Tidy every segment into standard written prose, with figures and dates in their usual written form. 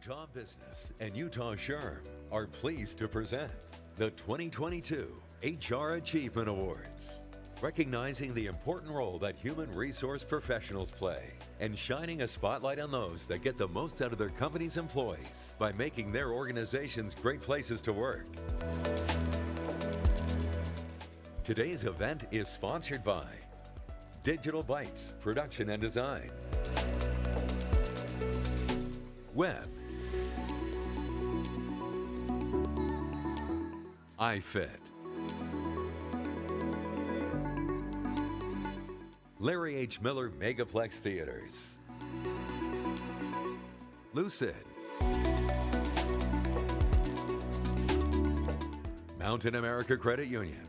Utah Business and Utah SHRM are pleased to present the 2022 HR Achievement Awards, recognizing the important role that human resource professionals play and shining a spotlight on those that get the most out of their company's employees by making their organizations great places to work. Today's event is sponsored by Digital Bytes Production and Design, Web, iFit, Larry H. Miller Megaplex Theaters, Lucid, Mountain America Credit Union,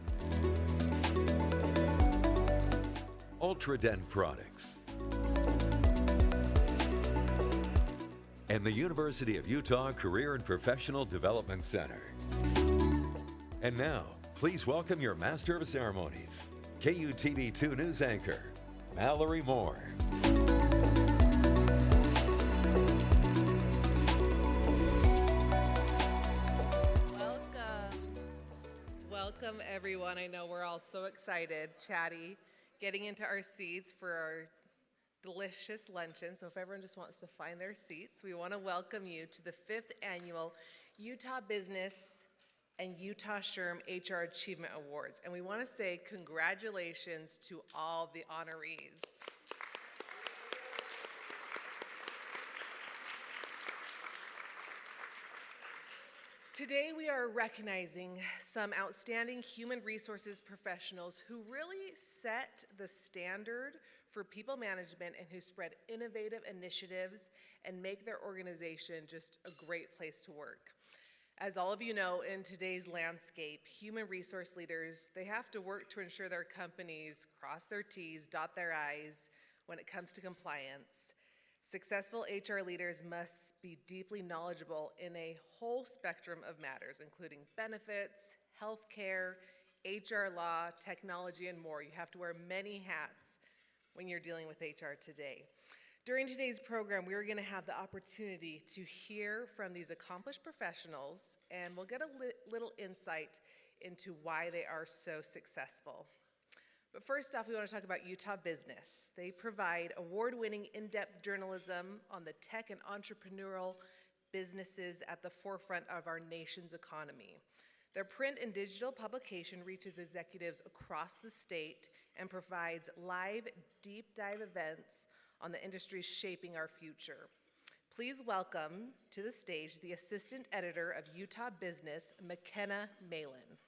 Ultradent Products, and the University of Utah Career and Professional Development Center. And now, please welcome your Master of Ceremonies, KUTV2 News Anchor, Mallory Moore. Welcome everyone. I know we're all so excited, chatty, getting into our seats for our delicious luncheon. So if everyone just wants to find their seats, we want to welcome you to the 5th Annual Utah Business and Utah SHRM HR Achievement Awards. And we want to say congratulations to all the honorees. Today we are recognizing some outstanding human resources professionals who really set the standard for people management and who spread innovative initiatives and make their organization just a great place to work. As all of you know, in today's landscape, human resource leaders, they have to work to ensure their companies cross their T's, dot their I's when it comes to compliance. Successful HR leaders must be deeply knowledgeable in a whole spectrum of matters, including benefits, healthcare, HR law, technology, and more. You have to wear many hats when you're dealing with HR today. During today's program, we're going to have the opportunity to hear from these accomplished professionals, and we'll get a little insight into why they are so successful. But first off, we want to talk about Utah Business. They provide award-winning in-depth journalism on the tech and entrepreneurial businesses at the forefront of our nation's economy. Their print and digital publication reaches executives across the state and provides live, deep dive events on the industries shaping our future. Please welcome to the stage the Assistant Editor of Utah Business, McKenna Malin.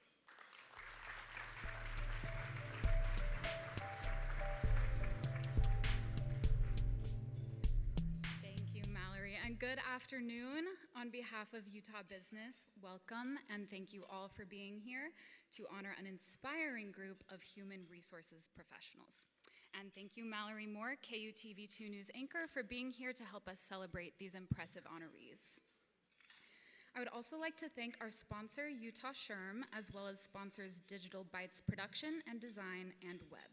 And good afternoon. On behalf of Utah Business, welcome and thank you all for being here to honor an inspiring group of human resources professionals. And thank you, Mallory Moore, KUTV2 News Anchor, for being here to help us celebrate these impressive honorees. I would also like to thank our sponsor, Utah SHRM, as well as sponsors Digital Bytes Production and Design and Web.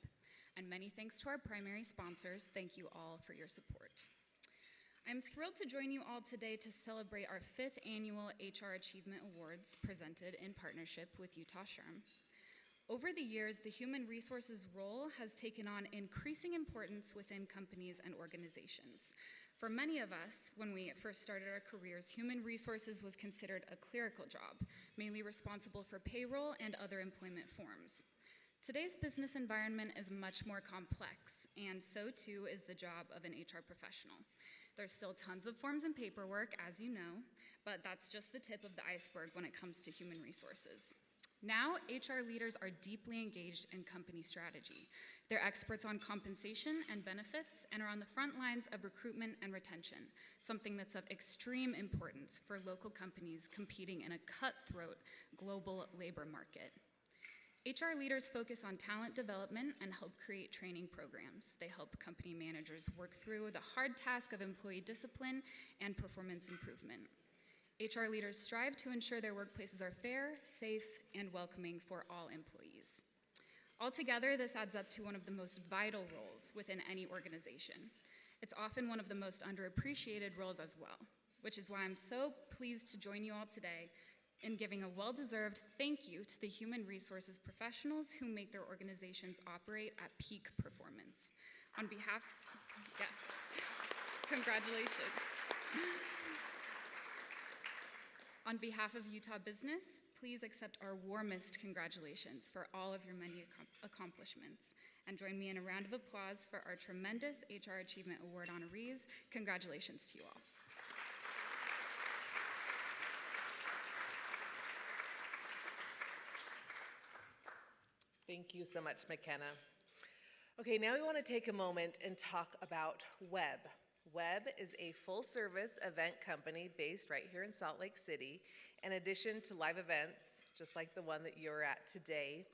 And many thanks to our primary sponsors. Thank you all for your support. I'm thrilled to join you all today to celebrate our 5th Annual HR Achievement Awards presented in partnership with Utah SHRM. Over the years, the human resources role has taken on increasing importance within companies and organizations. For many of us, when we first started our careers, human resources was considered a clerical job, mainly responsible for payroll and other employment forms. Today's business environment is much more complex, and so too is the job of an HR professional. There's still tons of forms and paperwork, as you know, but that's just the tip of the iceberg when it comes to human resources. Now, HR leaders are deeply engaged in company strategy. They're experts on compensation and benefits and are on the front lines of recruitment and retention, something that's of extreme importance for local companies competing in a cutthroat global labor market. HR leaders focus on talent development and help create training programs. They help company managers work through the hard task of employee discipline and performance improvement. HR leaders strive to ensure their workplaces are fair, safe, and welcoming for all employees. Altogether, this adds up to one of the most vital roles within any organization. It's often one of the most underappreciated roles as well. which is why I'm so pleased to join you all today in giving a well-deserved thank you to the human resources professionals who make their organizations operate at peak performance. On behalf, yes, congratulations. On behalf of Utah Business, please accept our warmest congratulations for all of your many accomplishments, and join me in a round of applause for our tremendous HR Achievement Award honorees. Congratulations to you all. Thank you so much, McKenna. Okay, now we want to take a moment and talk about Web. Web is a full-service event company based right here in Salt Lake City. In addition to live events, just like the one that you're at today,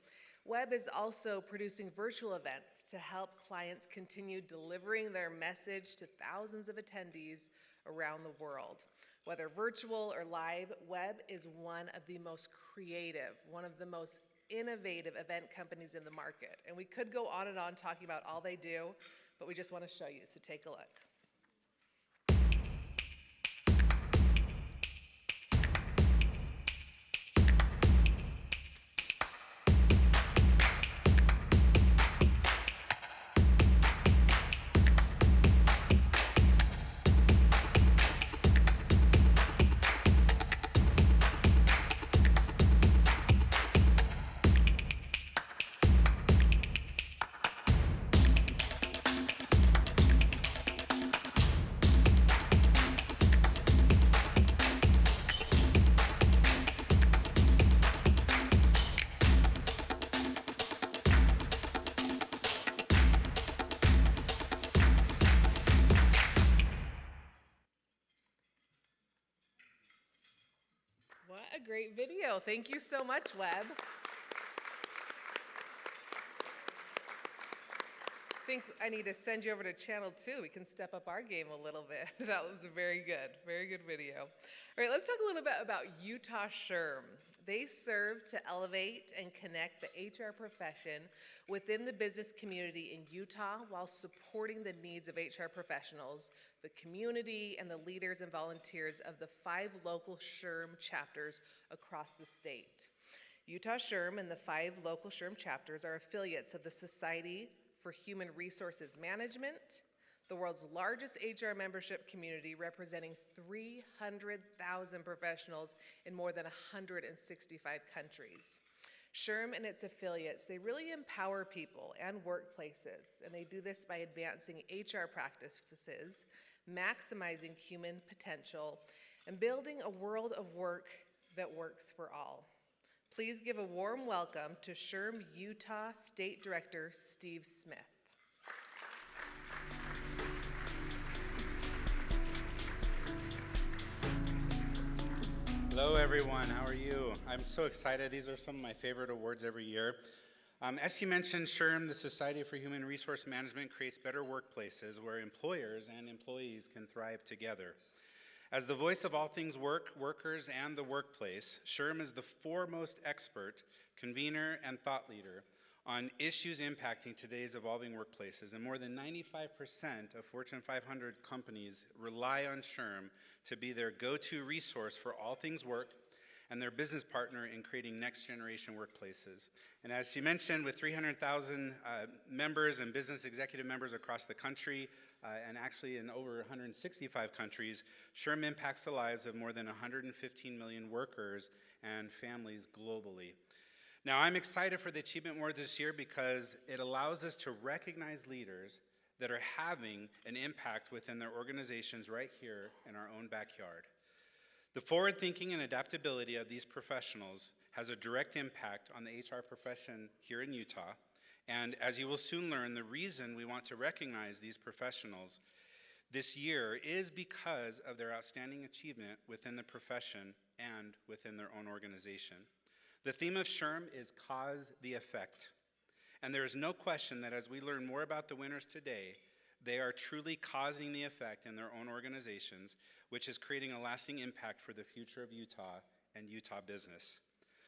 Web is also producing virtual events to help clients continue delivering their message to thousands of attendees around the world. Whether virtual or live, Web is one of the most creative, one of the most innovative event companies in the market. And we could go on and on talking about all they do, but we just want to show you, so take a look. What a great video. Thank you so much, Web. I think I need to send you over to channel 2. We can step up our game a little bit. That was a very good video. All right, let's talk a little bit about Utah SHRM. They serve to elevate and connect the HR profession within the business community in Utah while supporting the needs of HR professionals, the community, and the leaders and volunteers of the 5 local SHRM chapters across the state. Utah SHRM and the 5 local SHRM chapters are affiliates of the Society for Human Resources Management, the world's largest HR membership community representing 300,000 professionals in more than 165 countries. SHRM and its affiliates, they really empower people and workplaces, and they do this by advancing HR practices, maximizing human potential, and building a world of work that works for all. Please give a warm welcome to SHRM Utah State Director Steve Smith. Hello everyone, how are you? I'm so excited. These are some of my favorite awards every year. As she mentioned, SHRM, the Society for Human Resource Management, creates better workplaces where employers and employees can thrive together. As the voice of all things work, workers, and the workplace, SHRM is the foremost expert, convener, and thought leader on issues impacting today's evolving workplaces. And more than 95% of Fortune 500 companies rely on SHRM to be their go-to resource for all things work and their business partner in creating next-generation workplaces. And as she mentioned, with 300,000 members and business executive members across the country, and actually in over 165 countries, SHRM impacts the lives of more than 115 million workers and families globally. Now, I'm excited for the Achievement Award this year because it allows us to recognize leaders that are having an impact within their organizations right here in our own backyard. The forward-thinking and adaptability of these professionals has a direct impact on the HR profession here in Utah. And as you will soon learn, the reason we want to recognize these professionals this year is because of their outstanding achievement within the profession and within their own organization. The theme of SHRM is cause the effect. And there is no question that as we learn more about the winners today, they are truly causing the effect in their own organizations, which is creating a lasting impact for the future of Utah and Utah business.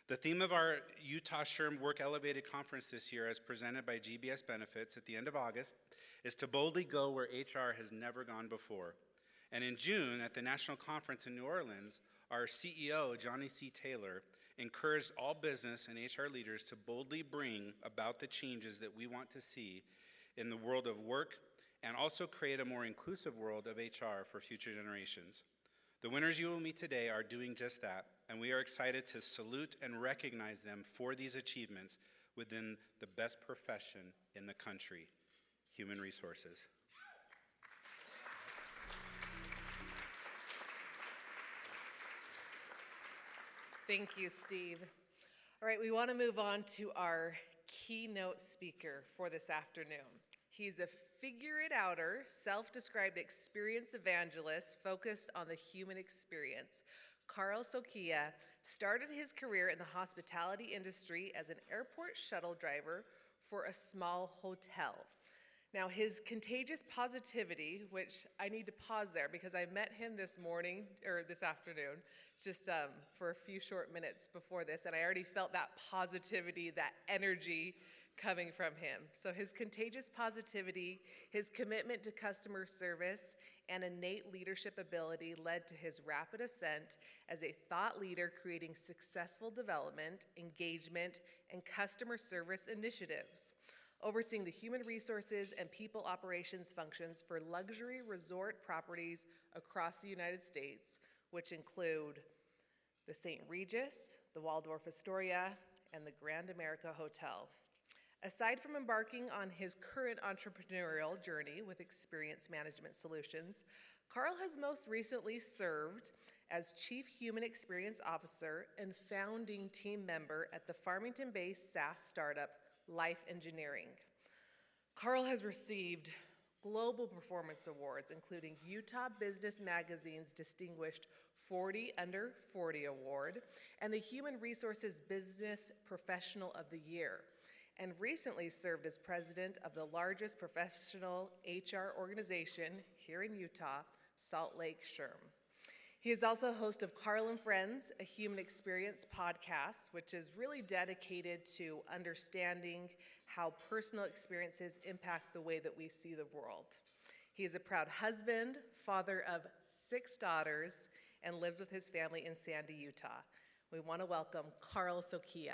The theme of our Utah SHRM Work Elevated Conference this year, as presented by GBS Benefits at the end of August, is to boldly go where HR has never gone before. And in June, at the national conference in New Orleans, our CEO, Johnny C. Taylor, encouraged all business and HR leaders to boldly bring about the changes that we want to see in the world of work and also create a more inclusive world of HR for future generations. The winners you will meet today are doing just that, and we are excited to salute and recognize them for these achievements within the best profession in the country, human resources. Thank you, Steve. All right, we want to move on to our keynote speaker for this afternoon. He's a figure-it-outer, self-described experience evangelist focused on the human experience. Sokia started his career in the hospitality industry as an airport shuttle driver for a small hotel. Now, his contagious positivity, which I need to pause there because I met him this afternoon, just for a few short minutes before this, and I already felt that positivity, that energy coming from him. So his contagious positivity, his commitment to customer service, and innate leadership ability led to his rapid ascent as a thought leader creating successful development, engagement, and customer service initiatives, overseeing the human resources and people operations functions for luxury resort properties across the United States, which include the St. Regis, the Waldorf Astoria, and the Grand America Hotel. Aside from embarking on his current entrepreneurial journey with Experience Management Solutions, Carl has most recently served as Chief Human Experience Officer and founding team member at the Farmington-based SaaS startup Life Engineering. Carl has received global performance awards, including Utah Business Magazine's distinguished 40 Under 40 Award and the Human Resources Business Professional of the Year, and recently served as president of the largest professional HR organization here in Utah, Salt Lake SHRM. He is also host of Carl and Friends, a human experience podcast, which is really dedicated to understanding how personal experiences impact the way that we see the world. He is a proud husband, father of 6 daughters, and lives with his family in Sandy, Utah. We want to welcome Carl Sokia.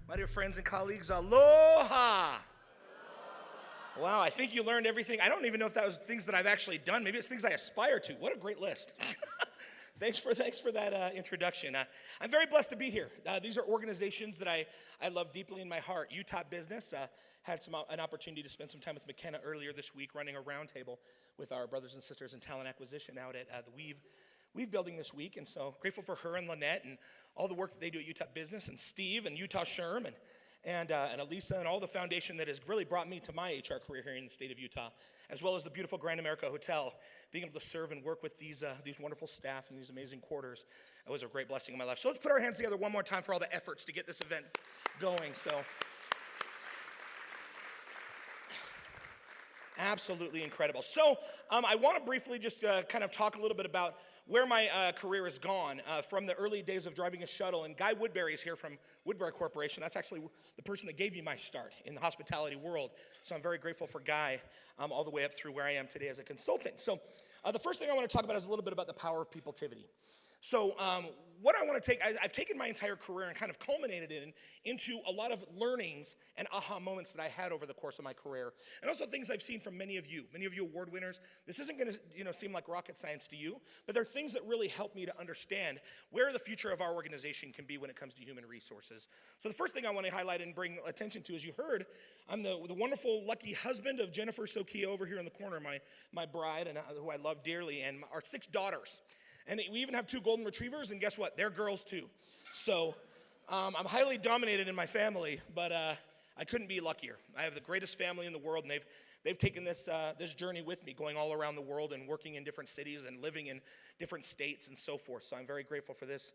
My dear friends and colleagues, aloha! Wow, I think you learned everything. I don't even know if that was things that I've actually done. Maybe it's things I aspire to. What a great list. Thanks for that introduction. I'm very blessed to be here. These are organizations that I love deeply in my heart. Utah Business had an opportunity to spend some time with McKenna earlier this week running a roundtable with our brothers and sisters in talent acquisition out at the Weave building this week, and so grateful for her and Lynette and all the work that they do at Utah Business, and Steve and Utah SHRM and Elisa and all the foundation that has really brought me to my HR career here in the state of Utah, as well as the beautiful Grand America Hotel. Being able to serve and work with these wonderful staff and these amazing quarters, it was a great blessing in my life. So let's put our hands together one more time for all the efforts to get this event going. So absolutely incredible. So I want to briefly just kind of talk a little bit about where my career has gone from the early days of driving a shuttle. And Guy Woodbury is here from Woodbury Corporation. That's actually the person that gave me my start in the hospitality world. So I'm very grateful for Guy all the way up through where I am today as a consultant. So the first thing I want to talk about is a little bit about the power of peopletivity. So what I want to take, I've taken my entire career and kind of culminated it into a lot of learnings and aha moments that I had over the course of my career, and also things I've seen from many of you award winners. This isn't going to seem like rocket science to you, but there are things that really help me to understand where the future of our organization can be when it comes to human resources. So the first thing I want to highlight and bring attention to, as you heard, I'm the wonderful, lucky husband of Jennifer Sokia over here in the corner, my bride, and who I love dearly, and our 6 daughters. And we even have 2 golden retrievers, and guess what? They're girls too. So I'm highly dominated in my family, but I couldn't be luckier. I have the greatest family in the world, and they've taken this journey with me, going all around the world and working in different cities and living in different states and so forth. So I'm very grateful for this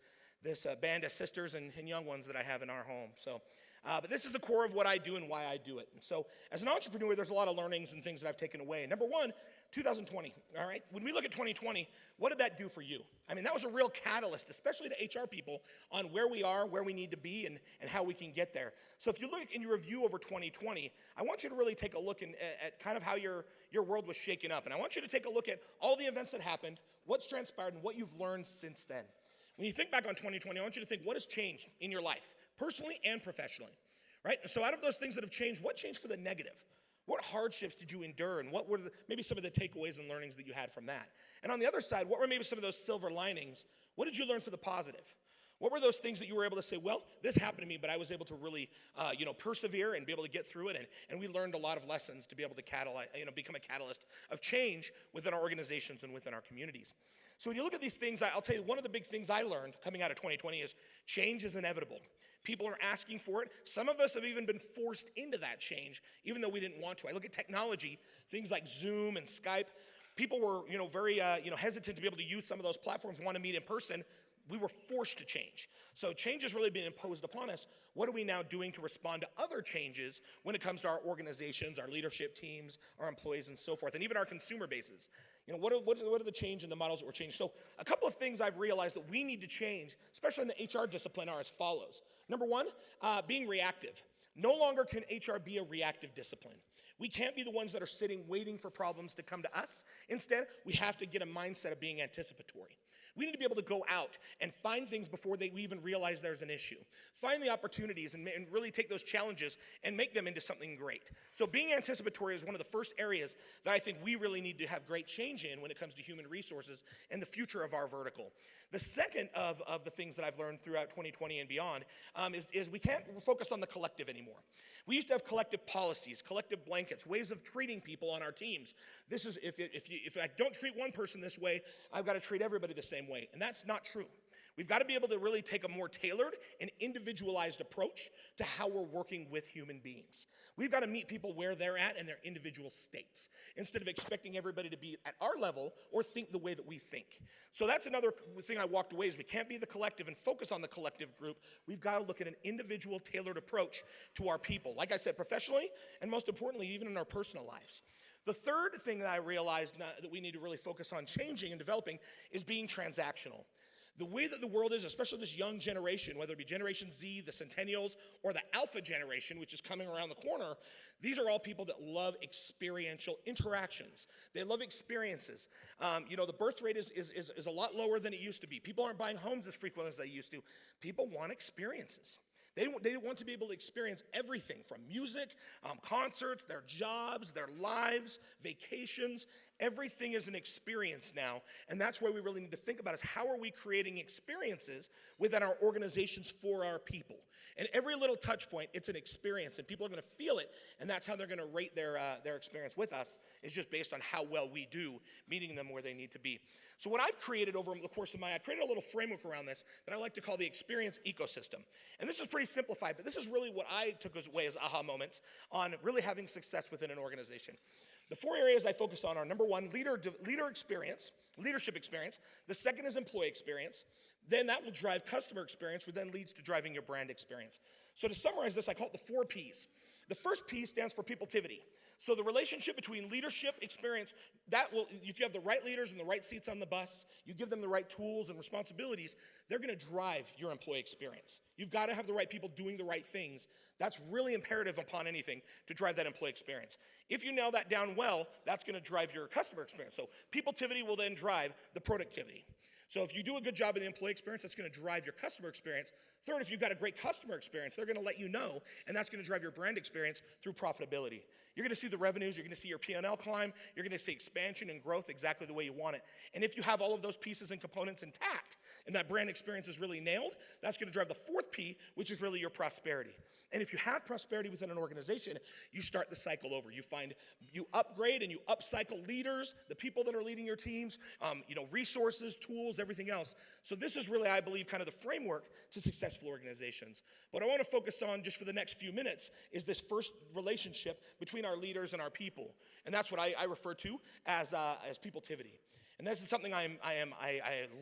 band of sisters and young ones that I have in our home. So, but this is the core of what I do and why I do it. And so as an entrepreneur, there's a lot of learnings and things that I've taken away. Number one, 2020, all right? When we look at 2020, what did that do for you? I mean, that was a real catalyst, especially to HR people, on where we are, where we need to be, and how we can get there. So if you look in your review over 2020, I want you to really take a look at kind of how your world was shaken up. And I want you to take a look at all the events that happened, what's transpired, and what you've learned since then. When you think back on 2020, I want you to think, what has changed in your life, personally and professionally, right? So out of those things that have changed, what changed for the negative? What hardships did you endure, and what were maybe some of the takeaways and learnings that you had from that? And on the other side, what were maybe some of those silver linings? What did you learn for the positive? What were those things that you were able to say, well, this happened to me, but I was able to really, persevere and be able to get through it, and we learned a lot of lessons to be able to become a catalyst of change within our organizations and within our communities. So when you look at these things, I'll tell you, one of the big things I learned coming out of 2020 is change is inevitable. People are asking for it. Some of us have even been forced into that change, even though we didn't want to. I look at technology, things like Zoom and Skype. People were, very, hesitant to be able to use some of those platforms, want to meet in person. We were forced to change. So change has really been imposed upon us. What are we now doing to respond to other changes when it comes to our organizations, our leadership teams, our employees, and so forth, and even our consumer bases? What are the change in the models that were changed? So a couple of things I've realized that we need to change, especially in the HR discipline, are as follows. Number one, being reactive. No longer can HR be a reactive discipline. We can't be the ones that are sitting waiting for problems to come to us. Instead, we have to get a mindset of being anticipatory. We need to be able to go out and find things before we even realize there's an issue. Find the opportunities and really take those challenges and make them into something great. So being anticipatory is one of the first areas that I think we really need to have great change in when it comes to human resources and the future of our vertical. The second of the things that I've learned throughout 2020 and beyond is we can't focus on the collective anymore. We used to have collective policies, collective blankets, ways of treating people on our teams. This is, if I don't treat one person this way, I've got to treat everybody the same way. And that's not true. We've got to be able to really take a more tailored and individualized approach to how we're working with human beings. We've got to meet people where they're at in their individual states, instead of expecting everybody to be at our level or think the way that we think. So that's another thing I walked away is we can't be the collective and focus on the collective group. We've got to look at an individual tailored approach to our people. Like I said, professionally, and most importantly, even in our personal lives. The third thing that I realized that we need to really focus on changing and developing is being transactional. The way that the world is, especially this young generation, whether it be Generation Z, the Centennials, or the Alpha generation, which is coming around the corner, these are all people that love experiential interactions. They love experiences. The birth rate is a lot lower than it used to be. People aren't buying homes as frequently as they used to. People want experiences. They want to be able to experience everything from music, concerts, their jobs, their lives, vacations. Everything is an experience now, and that's where we really need to think about is how are we creating experiences within our organizations for our people. And every little touch point, it's an experience, and people are going to feel it, and that's how they're going to rate their experience with us, is just based on how well we do meeting them where they need to be. So what I've created over the course of I created a little framework around this that I like to call the experience ecosystem. And this is pretty simplified, but this is really what I took away as aha moments on really having success within an organization. The 4 areas I focus on are, number one, leadership experience. The second is employee experience. Then that will drive customer experience, which then leads to driving your brand experience. So to summarize this, I call it the 4 Ps. The first P stands for peopletivity. So the relationship between leadership experience, if you have the right leaders and the right seats on the bus, you give them the right tools and responsibilities, they're going to drive your employee experience. You've got to have the right people doing the right things. That's really imperative upon anything to drive that employee experience. If you nail that down well, that's going to drive your customer experience. So peopletivity will then drive the productivity. So if you do a good job in the employee experience, that's going to drive your customer experience. Third, if you've got a great customer experience, they're going to let you know, and that's going to drive your brand experience through profitability. You're going to see the revenues, you're going to see your P&L climb, you're going to see expansion and growth exactly the way you want it. And if you have all of those pieces and components intact, and that brand experience is really nailed, that's going to drive the 4th P, which is really your prosperity. And if you have prosperity within an organization, you start the cycle over. You upgrade and you upcycle leaders, the people that are leading your teams, resources, tools, everything else. So this is really, I believe, kind of the framework to successful organizations. What I want to focus on just for the next few minutes is this first relationship between our leaders and our people. And that's what I refer to as peopletivity. And this is something I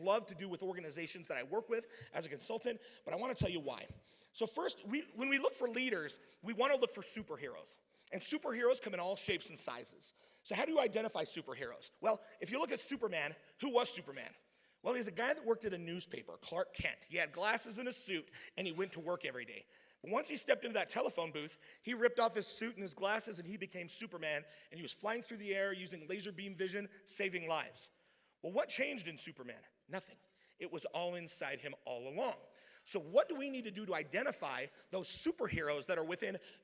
love to do with organizations that I work with as a consultant, but I want to tell you why. So first, when we look for leaders, we want to look for superheroes. And superheroes come in all shapes and sizes. So how do you identify superheroes? Well, if you look at Superman, who was Superman? Well, he's a guy that worked at a newspaper, Clark Kent. He had glasses and a suit, and he went to work every day. But once he stepped into that telephone booth, he ripped off his suit and his glasses, and he became Superman, and he was flying through the air using laser beam vision, saving lives. Well, what changed in Superman? Nothing. It was all inside him all along. So what do we need to do to identify those superheroes that are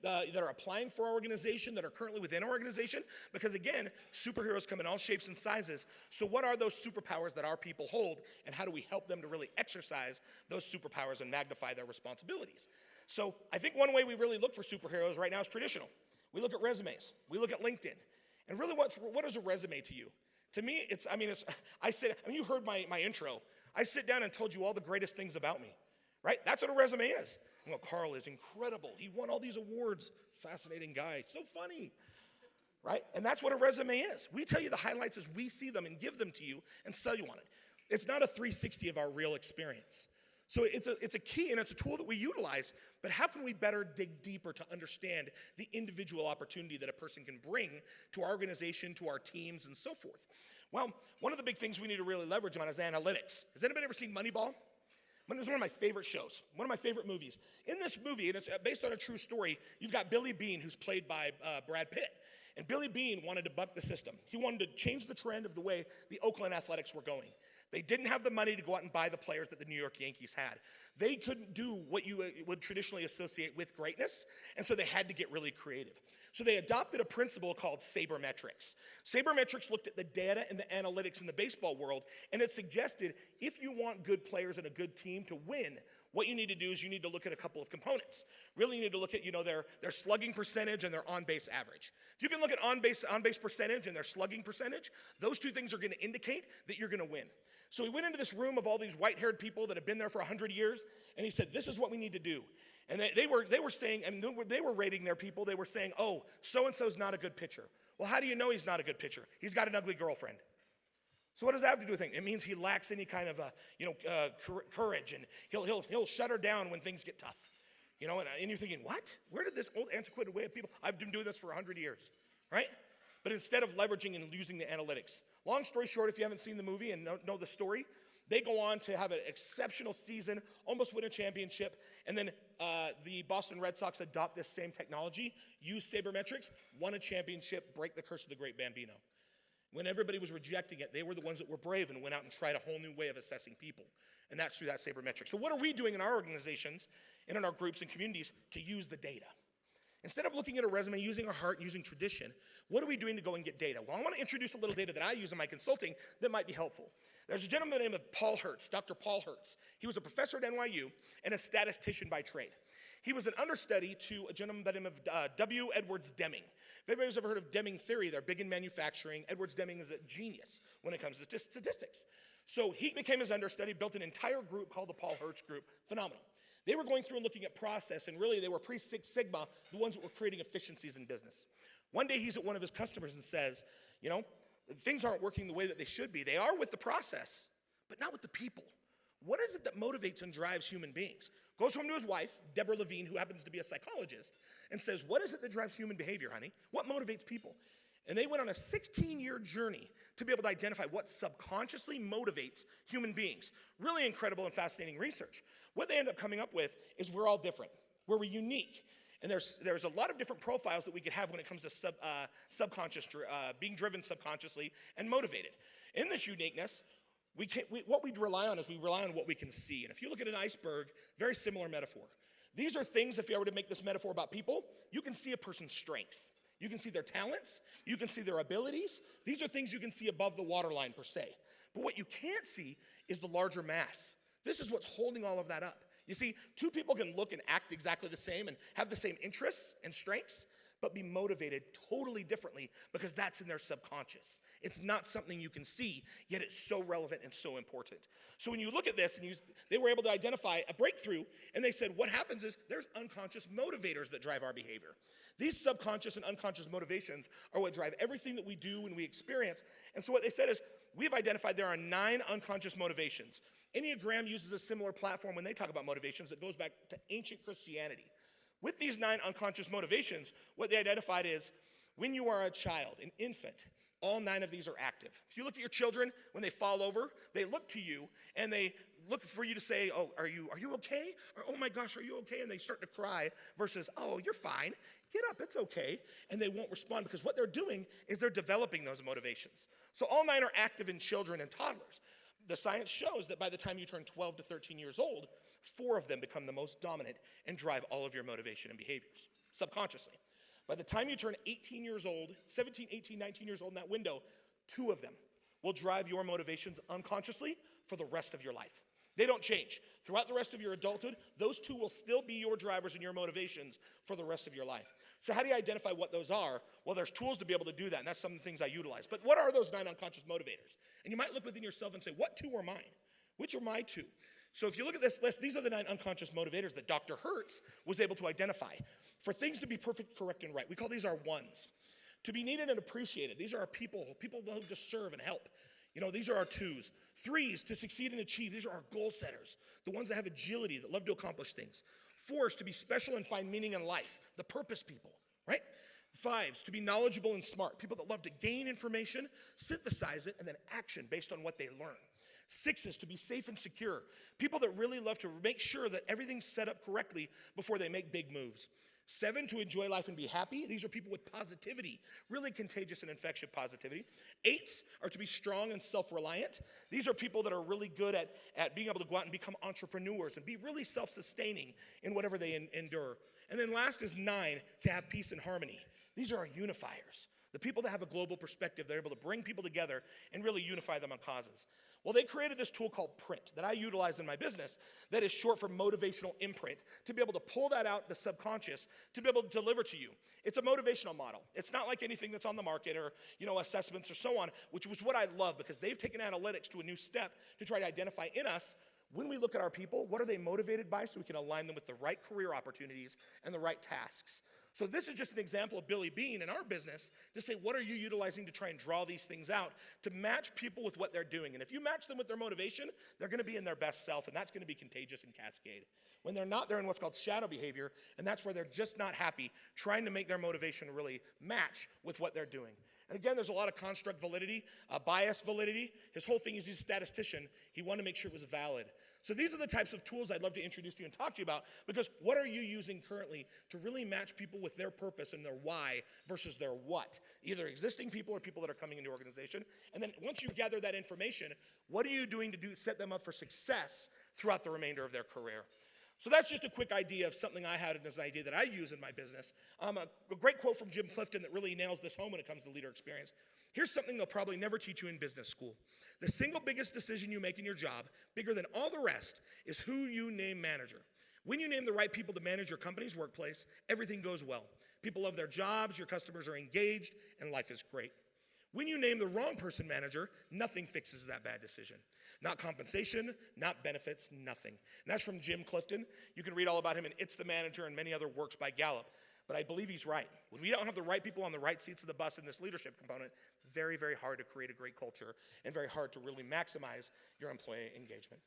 that are applying for our organization, that are currently within our organization? Because again, superheroes come in all shapes and sizes. So what are those superpowers that our people hold, and how do we help them to really exercise those superpowers and magnify their responsibilities? So I think one way we really look for superheroes right now is traditional. We look at resumes. We look at LinkedIn. And really, what is a resume to you? To me, you heard my intro. I sit down and told you all the greatest things about me, right? That's what a resume is. Well, Carl is incredible. He won all these awards. Fascinating guy. So funny, right? And that's what a resume is. We tell you the highlights as we see them and give them to you and sell you on it. It's not a 360 of our real experience. So it's a key and it's a tool that we utilize, but how can we better dig deeper to understand the individual opportunity that a person can bring to our organization, to our teams, and so forth? Well, one of the big things we need to really leverage on is analytics. Has anybody ever seen Moneyball? It was one of my favorite shows, one of my favorite movies. In this movie, and it's based on a true story, you've got Billy Beane, who's played by Brad Pitt. And Billy Beane wanted to buck the system. He wanted to change the trend of the way the Oakland Athletics were going. They didn't have the money to go out and buy the players that the New York Yankees had. They couldn't do what you would traditionally associate with greatness, and so they had to get really creative. So they adopted a principle called sabermetrics. Sabermetrics looked at the data and the analytics in the baseball world, and it suggested if you want good players and a good team to win, what you need to do is you need to look at a couple of components. Really, you need to look at their slugging percentage and their on-base average. If you can look at on-base percentage and their slugging percentage, those two things are going to indicate that you're going to win. So he went into this room of all these white-haired people that have been there for 100 years, and he said, this is what we need to do. And they were saying, and they were rating their people, they were saying, oh, so-and-so's not a good pitcher. Well, how do you know he's not a good pitcher? He's got an ugly girlfriend. So what does that have to do with things? It means he lacks any kind of courage, and he'll shut her down when things get tough. And you're thinking, what? Where did this old antiquated way of people? I've been doing this for 100 years, right? But instead of leveraging and using the analytics. Long story short, if you haven't seen the movie and know the story, they go on to have an exceptional season, almost win a championship, and then the Boston Red Sox adopt this same technology, use sabermetrics, won a championship, break the curse of the great Bambino. When everybody was rejecting it, they were the ones that were brave and went out and tried a whole new way of assessing people. And that's through that sabermetric. So what are we doing in our organizations and in our groups and communities to use the data? Instead of looking at a resume, using our heart, using tradition, what are we doing to go and get data? Well, I want to introduce a little data that I use in my consulting that might be helpful. There's a gentleman named Paul Hertz, Dr. Paul Hertz. He was a professor at NYU and a statistician by trade. He was an understudy to a gentleman by the name of W. Edwards Deming. If anybody's ever heard of Deming theory, they're big in manufacturing. Edwards Deming is a genius when it comes to statistics. So he became his understudy, built an entire group called the Paul Hertz Group. Phenomenal. They were going through and looking at process, and really they were pre-Six Sigma, the ones that were creating efficiencies in business. One day he's at one of his customers and says, things aren't working the way that they should be. They are with the process, but not with the people. What is it that motivates and drives human beings? Goes home to his wife, Deborah Levine, who happens to be a psychologist, and says, what is it that drives human behavior, honey? What motivates people? And they went on a 16-year journey to be able to identify what subconsciously motivates human beings. Really incredible and fascinating research. What they end up coming up with is we're all different. We're unique. And there's a lot of different profiles that we could have when it comes to being driven subconsciously and motivated. In this uniqueness, what we rely on is we rely on what we can see. And if you look at an iceberg, very similar metaphor. These are things, if I were to make this metaphor about people, you can see a person's strengths. You can see their talents. You can see their abilities. These are things you can see above the waterline per se. But what you can't see is the larger mass. This is what's holding all of that up. You see, two people can look and act exactly the same and have the same interests and strengths, but be motivated totally differently because that's in their subconscious. It's not something you can see, yet it's so relevant and so important. So when you look at this, and they were able to identify a breakthrough, and they said what happens is there's unconscious motivators that drive our behavior. These subconscious and unconscious motivations are what drive everything that we do and we experience. And so what they said is we've identified there are 9 unconscious motivations. Enneagram uses a similar platform when they talk about motivations that goes back to ancient Christianity. With these 9 unconscious motivations, what they identified is when you are a child, an infant, all 9 of these are active. If you look at your children, when they fall over, they look to you and they look for you to say, oh, are you okay? Or, oh my gosh, are you okay? And they start to cry versus, oh, you're fine. Get up, it's okay. And they won't respond because what they're doing is they're developing those motivations. So all 9 are active in children and toddlers. The science shows that by the time you turn 12 to 13 years old, 4 of them become the most dominant and drive all of your motivation and behaviors subconsciously. By the time you turn 18 years old, 17, 18, 19 years old in that window, 2 of them will drive your motivations unconsciously for the rest of your life. They don't change. Throughout the rest of your adulthood, those 2 will still be your drivers and your motivations for the rest of your life. So how do you identify what those are? Well, there's tools to be able to do that, and that's some of the things I utilize. But what are those 9 unconscious motivators? And you might look within yourself and say, what 2 are mine? Which are my 2? So if you look at this list, these are the 9 unconscious motivators that Dr. Hertz was able to identify. For things to be perfect, correct, and right, we call these our 1s. To be needed and appreciated, these are our people that love to serve and help. You know, these are our 2s. 3s, to succeed and achieve, these are our goal setters, the ones that have agility, that love to accomplish things. 4s, to be special and find meaning in life, the purpose people, right? 5s, to be knowledgeable and smart, people that love to gain information, synthesize it, and then action based on what they learn. 6s, to be safe and secure, people that really love to make sure that everything's set up correctly before they make big moves. 7, to enjoy life and be happy. These are people with positivity, really contagious and infectious positivity. 8s are to be strong and self-reliant. These are people that are really good at being able to go out and become entrepreneurs and be really self-sustaining in whatever they endure. And then last is 9, to have peace and harmony. These are our unifiers. The people that have a global perspective, they're able to bring people together and really unify them on causes. Well, they created this tool called Print that I utilize in my business that is short for motivational imprint, to be able to pull that out, the subconscious, to be able to deliver to you. It's a motivational model. It's not like anything that's on the market or, assessments or so on, which was what I love because they've taken analytics to a new step to try to identify in us, when we look at our people, what are they motivated by so we can align them with the right career opportunities and the right tasks. So this is just an example of Billy Bean in our business to say, what are you utilizing to try and draw these things out to match people with what they're doing? And if you match them with their motivation, they're going to be in their best self, and that's going to be contagious and cascade. When they're not, they're in what's called shadow behavior, and that's where they're just not happy, trying to make their motivation really match with what they're doing. And again, there's a lot of construct validity, bias validity. His whole thing is he's a statistician. He wanted to make sure it was valid. So these are the types of tools I'd love to introduce to you and talk to you about, because what are you using currently to really match people with their purpose and their why versus their what? Either existing people or people that are coming into your organization. And then once you gather that information, what are you doing to set them up for success throughout the remainder of their career? So that's just a quick idea of something I had as an idea that I use in my business. A great quote from Jim Clifton that really nails this home when it comes to leader experience. Here's something they'll probably never teach you in business school. The single biggest decision you make in your job, bigger than all the rest, is who you name manager. When you name the right people to manage your company's workplace, everything goes well. People love their jobs, your customers are engaged, and life is great. When you name the wrong person manager, nothing fixes that bad decision. Not compensation, not benefits, nothing. And that's from Jim Clifton. You can read all about him in It's the Manager and many other works by Gallup. But I believe he's right. When we don't have the right people on the right seats of the bus in this leadership component, very, very hard to create a great culture and very hard to really maximize your employee engagement.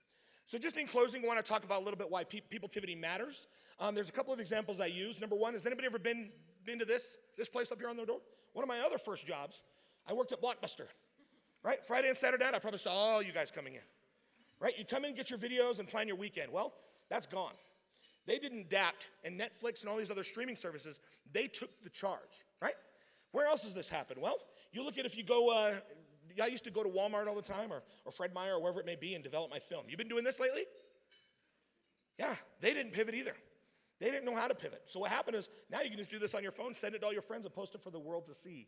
So just in closing, I want to talk about a little bit why peopletivity matters. There's a couple of examples I use. Number one, has anybody ever been to this place up here on the door? One of my other first jobs, I worked at Blockbuster. Right? Friday and Saturday night, I probably saw all you guys coming in. Right? You come in, get your videos, and plan your weekend. Well, that's gone. They didn't adapt, and Netflix and all these other streaming services, they took the charge, right? Where else does this happen? Well, you look at if you go, I used to go to Walmart all the time, or Fred Meyer, or wherever it may be, and develop my film. You been doing this lately? Yeah, they didn't pivot either. They didn't know how to pivot. So what happened is, now you can just do this on your phone, send it to all your friends, and post it for the world to see,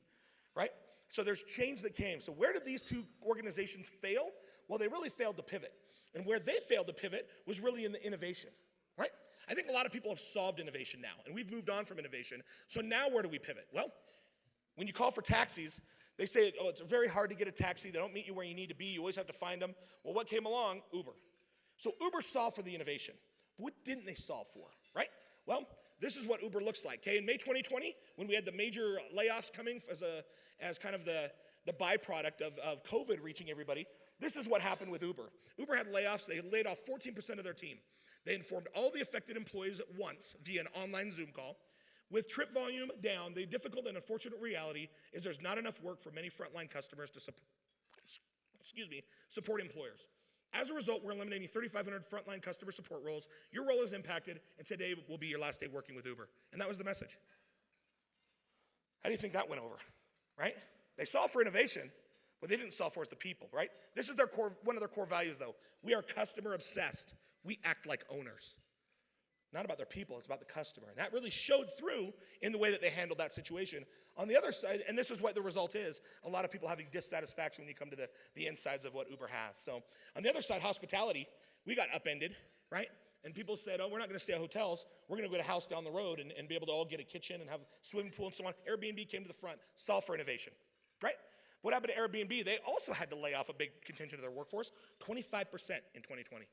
right? So there's change that came. So where did these two organizations fail? Well, they really failed to pivot. And where they failed to pivot was really in the innovation, right? I think a lot of people have solved innovation now, and we've moved on from innovation. So now where do we pivot? Well, when you call for taxis, they say, oh, it's very hard to get a taxi. They don't meet you where you need to be. You always have to find them. Well, what came along? Uber. So Uber solved for the innovation. But what didn't they solve for, right? Well, this is what Uber looks like. Okay, in May 2020, when we had the major layoffs coming as kind of the byproduct of COVID reaching everybody, this is what happened with Uber. Uber had layoffs. They laid off 14% of their team. They informed all the affected employees at once via an online Zoom call. With trip volume down, the difficult and unfortunate reality is there's not enough work for many frontline customers to support employers. As a result, we're eliminating 3,500 frontline customer support roles. Your role is impacted, and today will be your last day working with Uber. And that was the message. How do you think that went over, right? They solved for innovation, but they didn't solve for us the people, right? This is one of their core values, though. We are customer obsessed. We act like owners. Not about their people, it's about the customer. And that really showed through in the way that they handled that situation. On the other side, and this is what the result is, a lot of people having dissatisfaction when you come to the insides of what Uber has. So on the other side, hospitality, we got upended, right? And people said, oh, we're not gonna stay at hotels. We're gonna go to a house down the road and be able to all get a kitchen and have a swimming pool and so on. Airbnb came to the front, solved for innovation, right? What happened to Airbnb? They also had to lay off a big contingent of their workforce, 25% in 2020.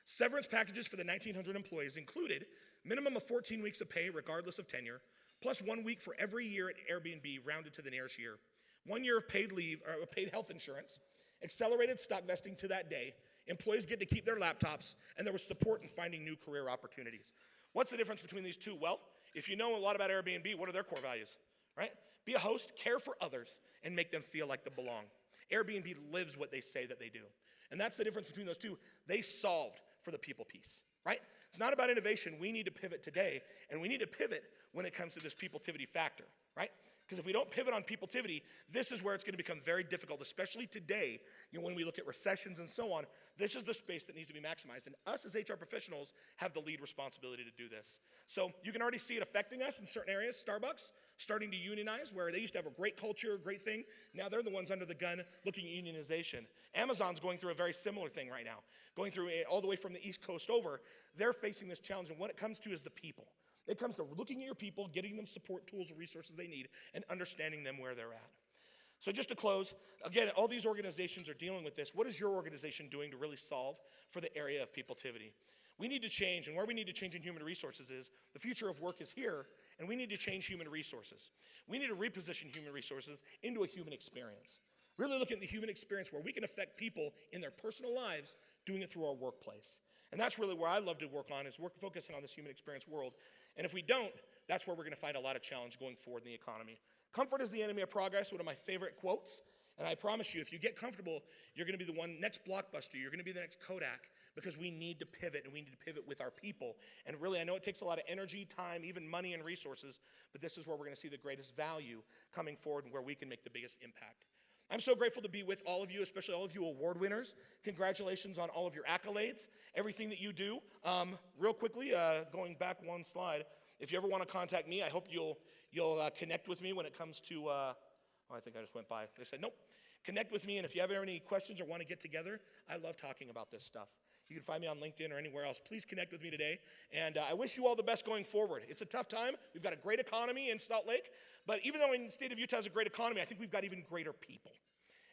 Severance packages for the 1,900 employees included minimum of 14 weeks of pay regardless of tenure, plus 1 week for every year at Airbnb rounded to the nearest year, 1 year of paid leave or paid health insurance, accelerated stock vesting to that day, employees get to keep their laptops, and there was support in finding new career opportunities. What's the difference between these two? Well, if you know a lot about Airbnb, what are their core values, right? Be a host, care for others, and make them feel like they belong. Airbnb lives what they say that they do. And that's the difference between those two. They solved for the people piece, right? It's not about innovation. We need to pivot today, and we need to pivot when it comes to this peopletivity factor, right? Because if we don't pivot on peopletivity, this is where it's going to become very difficult, especially today, when we look at recessions and so on. This is the space that needs to be maximized, and us as HR professionals have the lead responsibility to do this. So you can already see it affecting us in certain areas. Starbucks starting to unionize, where they used to have a great culture, great thing. Now they're the ones under the gun looking at unionization. Amazon's going through a very similar thing right now, going through all the way from the East Coast over. They're facing this challenge, and what it comes to is the people. It comes to looking at your people, getting them support tools and resources they need, and understanding them where they're at. So just to close, again, all these organizations are dealing with this. What is your organization doing to really solve for the area of peopletivity? We need to change, and where we need to change in human resources is the future of work is here, and we need to change human resources. We need to reposition human resources into a human experience. Really look at the human experience where we can affect people in their personal lives, doing it through our workplace. And that's really where I love to work on, is focusing on this human experience world. And if we don't, that's where we're gonna find a lot of challenge going forward in the economy. Comfort is the enemy of progress, one of my favorite quotes. And I promise you, if you get comfortable, you're gonna be the next Blockbuster, you're gonna be the next Kodak, because we need to pivot, and we need to pivot with our people. And really, I know it takes a lot of energy, time, even money and resources, but this is where we're gonna see the greatest value coming forward and where we can make the biggest impact. I'm so grateful to be with all of you, especially all of you award winners. Congratulations on all of your accolades, everything that you do. Real quickly, going back one slide, if you ever want to contact me, I hope you'll connect with me when it comes to, I think I just went by. They said, nope. Connect with me, and if you have any questions or want to get together, I love talking about this stuff. You can find me on LinkedIn or anywhere else. Please connect with me today, and I wish you all the best going forward. It's a tough time. We've got a great economy in Salt Lake, but even though the state of Utah has a great economy, I think we've got even greater people.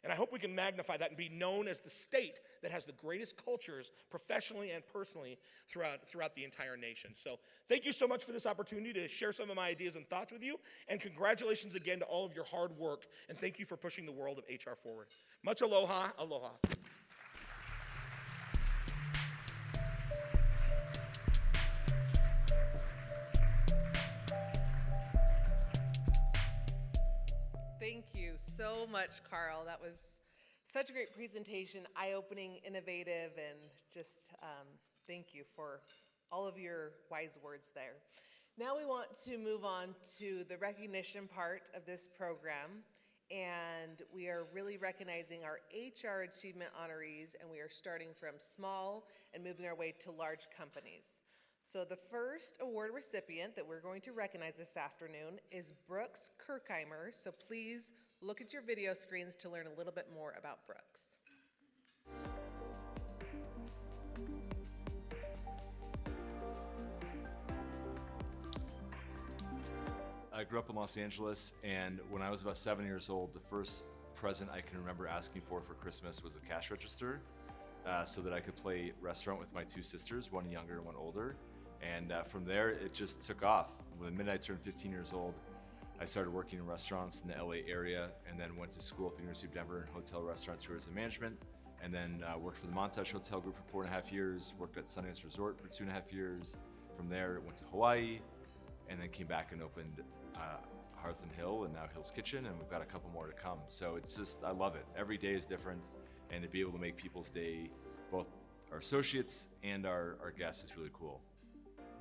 And I hope we can magnify that and be known as the state that has the greatest cultures professionally and personally throughout the entire nation. So thank you so much for this opportunity to share some of my ideas and thoughts with you. And congratulations again to all of your hard work. And thank you for pushing the world of HR forward. Much aloha, aloha. Thank you so much, Carl. That was such a great presentation, eye-opening, innovative, and just thank you for all of your wise words there. Now we want to move on to the recognition part of this program, and we are really recognizing our HR Achievement honorees, and we are starting from small and moving our way to large companies. So the first award recipient that we're going to recognize this afternoon is Brooks Kirkheimer. So please look at your video screens to learn a little bit more about Brooks. I grew up in Los Angeles, and when I was about 7 years old, the first present I can remember asking for Christmas was a cash register, so that I could play restaurant with my two sisters, one younger and one older. And from there, it just took off. The minute I turned 15 years old, I started working in restaurants in the LA area and then went to school at the University of Denver in hotel, restaurant, tourism management, and then worked for the Montage Hotel Group for 4.5 years, worked at Sundance Resort for 2.5 years. From there, went to Hawaii, and then came back and opened Hearth and Hill and now Hill's Kitchen, and we've got a couple more to come. So it's just, I love it. Every day is different, and to be able to make people's day, both our associates and our guests, is really cool.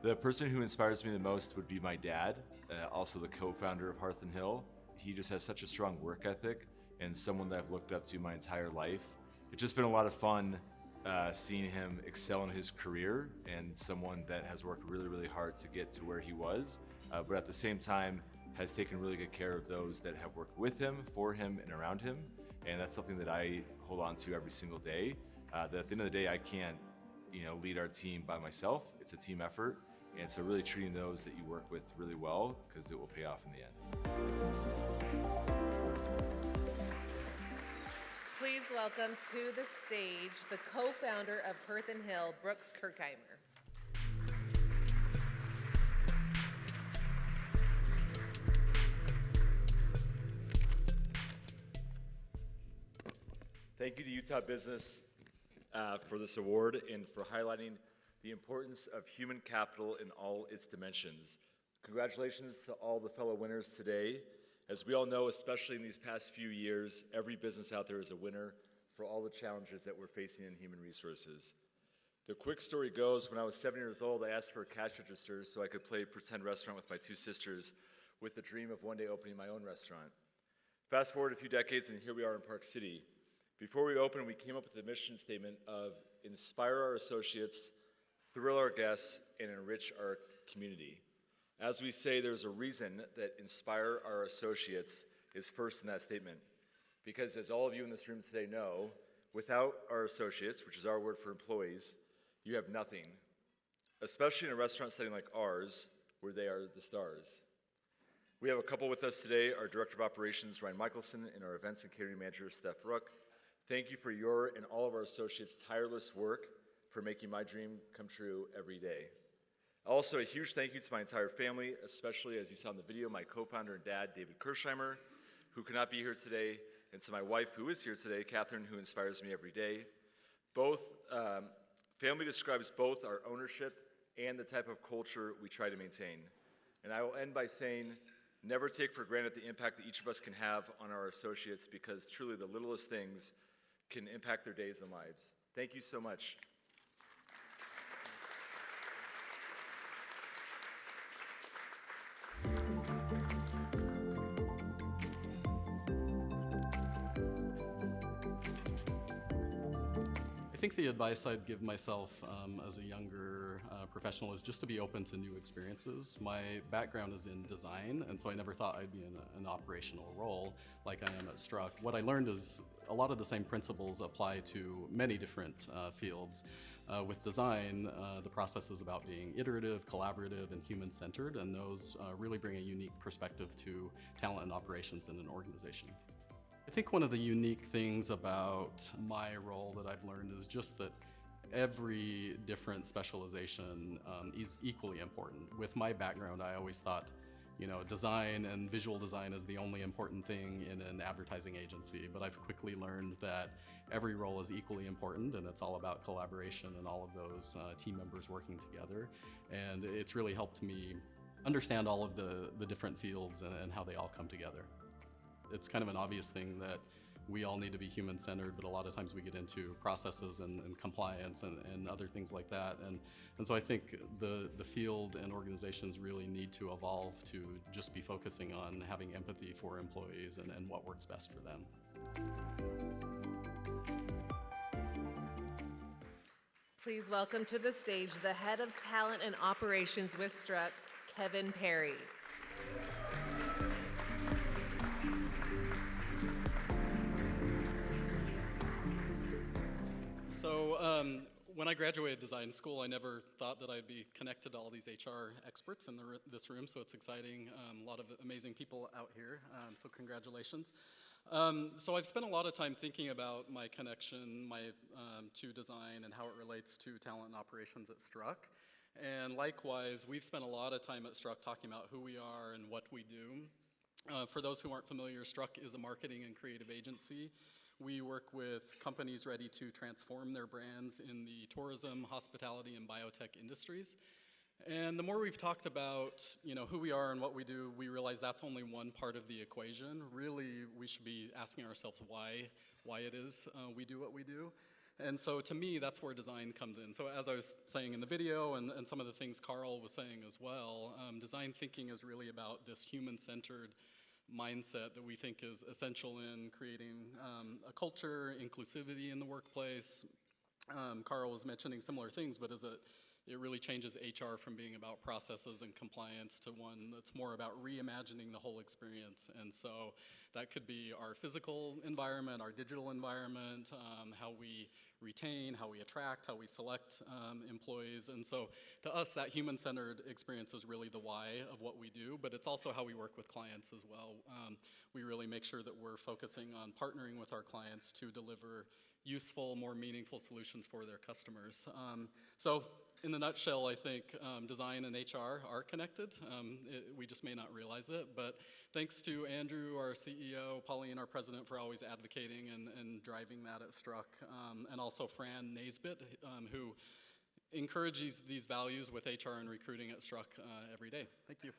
The person who inspires me the most would be my dad, also the co-founder of Hearth and Hill. He just has such a strong work ethic and someone that I've looked up to my entire life. It's just been a lot of fun seeing him excel in his career, and someone that has worked really, really hard to get to where he was, but at the same time has taken really good care of those that have worked with him, for him, and around him. And that's something that I hold on to every single day. That at the end of the day, I can't, lead our team by myself. It's a team effort. And so really treating those that you work with really well, because it will pay off in the end. Please welcome to the stage the co-founder of Hearth and Hill, Brooks Kirkheimer. Thank you to Utah Business for this award and for highlighting the importance of human capital in all its dimensions. Congratulations to all the fellow winners today. As we all know, especially in these past few years, every business out there is a winner for all the challenges that we're facing in human resources. The quick story goes, when I was 7 years old, I asked for a cash register so I could play pretend restaurant with my two sisters with the dream of one day opening my own restaurant. Fast forward a few decades and here we are in Park City. Before we opened, we came up with the mission statement of inspire our associates, thrill our guests, and enrich our community. As we say, there's a reason that inspire our associates is first in that statement. Because as all of you in this room today know, without our associates, which is our word for employees, you have nothing, especially in a restaurant setting like ours, where they are the stars. We have a couple with us today, our Director of Operations, Ryan Michelson, and our Events and Catering Manager, Steph Rook. Thank you for your and all of our associates' tireless work for making my dream come true every day. Also, a huge thank you to my entire family, especially as you saw in the video, my co-founder and dad, David Kirsheimer, who could not be here today, and to my wife, who is here today, Catherine, who inspires me every day. Family describes both our ownership and the type of culture we try to maintain. And I will end by saying, never take for granted the impact that each of us can have on our associates, because truly the littlest things can impact their days and lives. Thank you so much. I think the advice I'd give myself as a younger professional is just to be open to new experiences. My background is in design, and so I never thought I'd be in an operational role like I am at Struck. What I learned is a lot of the same principles apply to many different fields. With design, the process is about being iterative, collaborative, and human-centered, and those really bring a unique perspective to talent and operations in an organization. I think one of the unique things about my role that I've learned is just that every different specialization is equally important. With my background, I always thought, design and visual design is the only important thing in an advertising agency, but I've quickly learned that every role is equally important, and it's all about collaboration and all of those team members working together. And it's really helped me understand all of the different fields and how they all come together. It's kind of an obvious thing that we all need to be human-centered, but a lot of times we get into processes and compliance and other things like that. And so I think the field and organizations really need to evolve to just be focusing on having empathy for employees and what works best for them. Please welcome to the stage the Head of Talent and Operations with Struck, Kevin Perry. So when I graduated design school, I never thought that I'd be connected to all these HR experts in this room, so it's exciting. A lot of amazing people out here, so congratulations. So I've spent a lot of time thinking about my connection to design and how it relates to talent and operations at Struck. And likewise, we've spent a lot of time at Struck talking about who we are and what we do. For those who aren't familiar, Struck is a marketing and creative agency. We work with companies ready to transform their brands in the tourism, hospitality, and biotech industries. And the more we've talked about, who we are and what we do, we realize that's only one part of the equation. Really, we should be asking ourselves why it is we do what we do. And so to me, that's where design comes in. So as I was saying in the video and some of the things Carl was saying as well, design thinking is really about this human-centered mindset that we think is essential in creating a culture, inclusivity in the workplace. Carl was mentioning similar things, but it really changes HR from being about processes and compliance to one that's more about reimagining the whole experience. And so that could be our physical environment, our digital environment, how we retain, how we attract, how we select employees. And so to us, that human-centered experience is really the why of what we do, but it's also how we work with clients as well. We really make sure that we're focusing on partnering with our clients to deliver useful, more meaningful solutions for their customers. So in the nutshell, I think design and HR are connected. We just may not realize it, but thanks to Andrew, our CEO, Pauline, our president, for always advocating and driving that at Struck, and also Fran Naisbitt, who encourages these values with HR and recruiting at Struck every day. Thank you.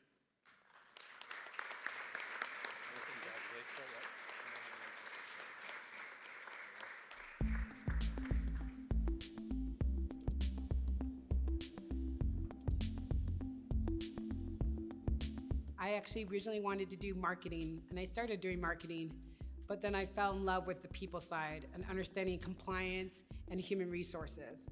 I actually originally wanted to do marketing, and I started doing marketing, but then I fell in love with the people side and understanding compliance and human resources.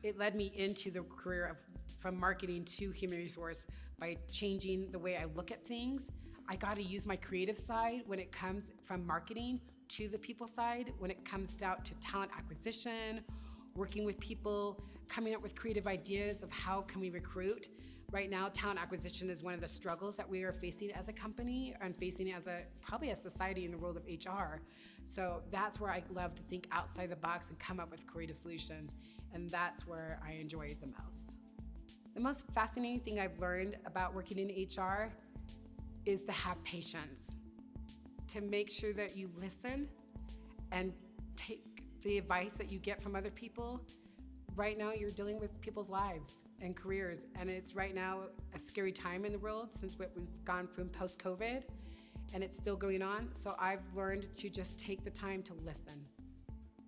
It led me into the career from marketing to human resource by changing the way I look at things. I got to use my creative side when it comes from marketing to the people side, when it comes down to talent acquisition, working with people, coming up with creative ideas of how can we recruit. Right now, talent acquisition is one of the struggles that we are facing as a company and facing as probably a society in the world of HR. So that's where I love to think outside the box and come up with creative solutions. And that's where I enjoy it the most. The most fascinating thing I've learned about working in HR is to have patience, to make sure that you listen and take the advice that you get from other people. Right now, you're dealing with people's lives and careers, and it's right now a scary time in the world since we've gone from post-COVID, and it's still going on. So I've learned to just take the time to listen.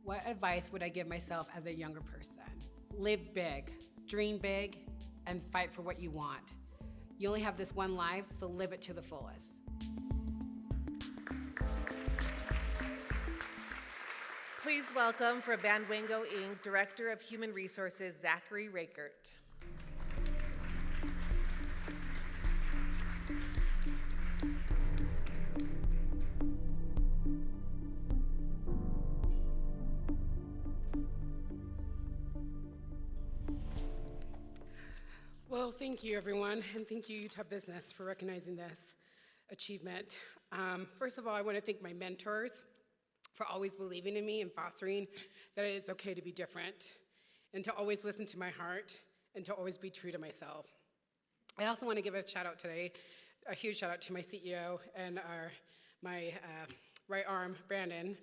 What advice would I give myself as a younger person? Live big, dream big, and fight for what you want. You only have this one life, so live it to the fullest. Please welcome for Bandwango Inc., Director of Human Resources, Zachary Rakert. Well, thank you, everyone, and thank you, Utah Business, for recognizing this achievement. First of all, I want to thank my mentors for always believing in me and fostering that it's okay to be different, and to always listen to my heart, and to always be true to myself. I also want to give a shout out today, a huge shout out to my CEO and my right arm, Brandon,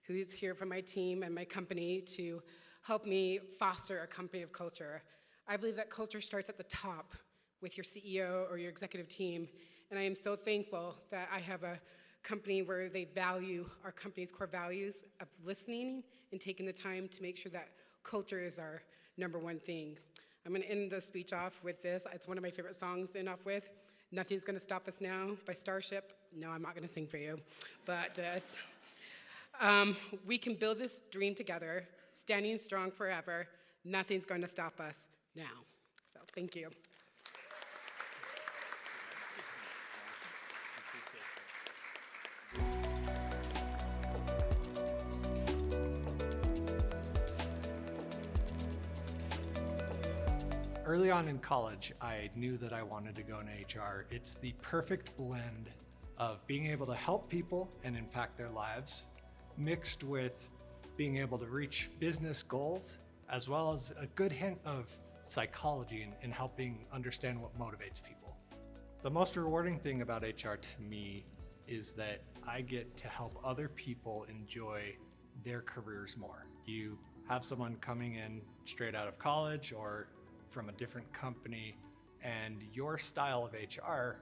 who's here from my team and my company to help me foster a company of culture. I believe that culture starts at the top with your CEO or your executive team, and I am so thankful that I have a company where they value our company's core values of listening and taking the time to make sure that culture is our number one thing. I'm gonna end the speech off with this. It's one of my favorite songs to end off with. Nothing's Gonna Stop Us Now by Starship. No, I'm not gonna sing for you, but this. We can build this dream together, standing strong forever. Nothing's gonna stop us now. So thank you. Early on in college, I knew that I wanted to go into HR. It's the perfect blend of being able to help people and impact their lives, mixed with being able to reach business goals, as well as a good hint of psychology in helping understand what motivates people. The most rewarding thing about HR to me is that I get to help other people enjoy their careers more. You have someone coming in straight out of college or from a different company, and your style of HR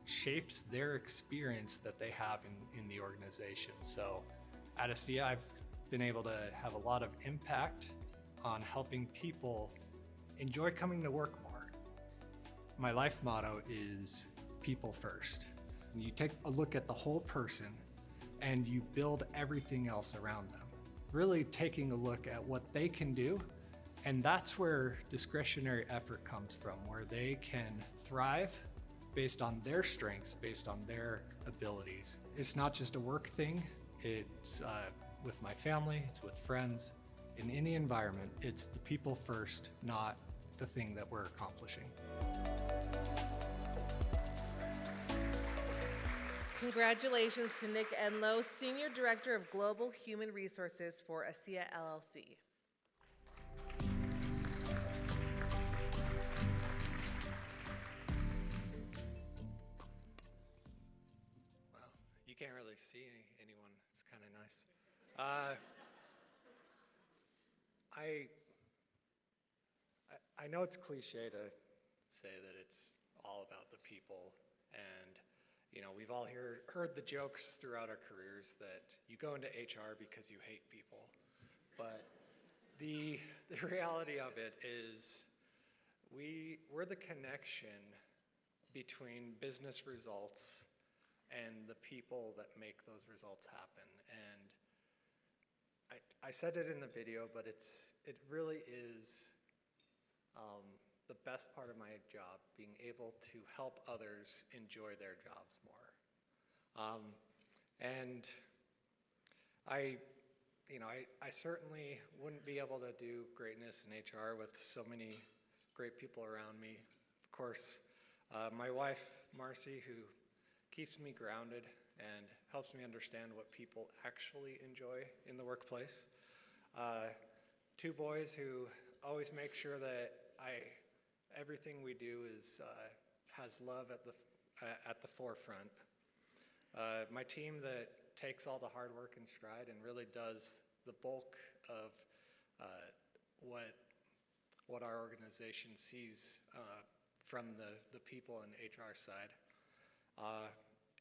shapes their experience that they have in the organization. So at ASEA, I've been able to have a lot of impact on helping people enjoy coming to work more. My life motto is people first. You take a look at the whole person and you build everything else around them. Really taking a look at what they can do, and that's where discretionary effort comes from, where they can thrive based on their strengths, based on their abilities. It's not just a work thing, it's with my family, it's with friends. In any environment, it's the people first, not the thing that we're accomplishing. Congratulations to Nick Enlow, Senior Director of Global Human Resources for ASEA LLC. Well, you can't really see anyone. It's kind of nice. I know it's cliche to say that it's all about the people, and we've all heard the jokes throughout our careers that you go into HR because you hate people, but the reality of it is we're the connection between business results and the people that make those results happen. And I said it in the video, but it really is the best part of my job, being able to help others enjoy their jobs more. And I certainly wouldn't be able to do greatness in HR with so many great people around me. Of course, my wife, Marcy, who keeps me grounded and helps me understand what people actually enjoy in the workplace. 2 boys who always make sure that everything we do has love at the forefront. My team that takes all the hard work in stride and really does the bulk of what our organization sees from the people and HR side.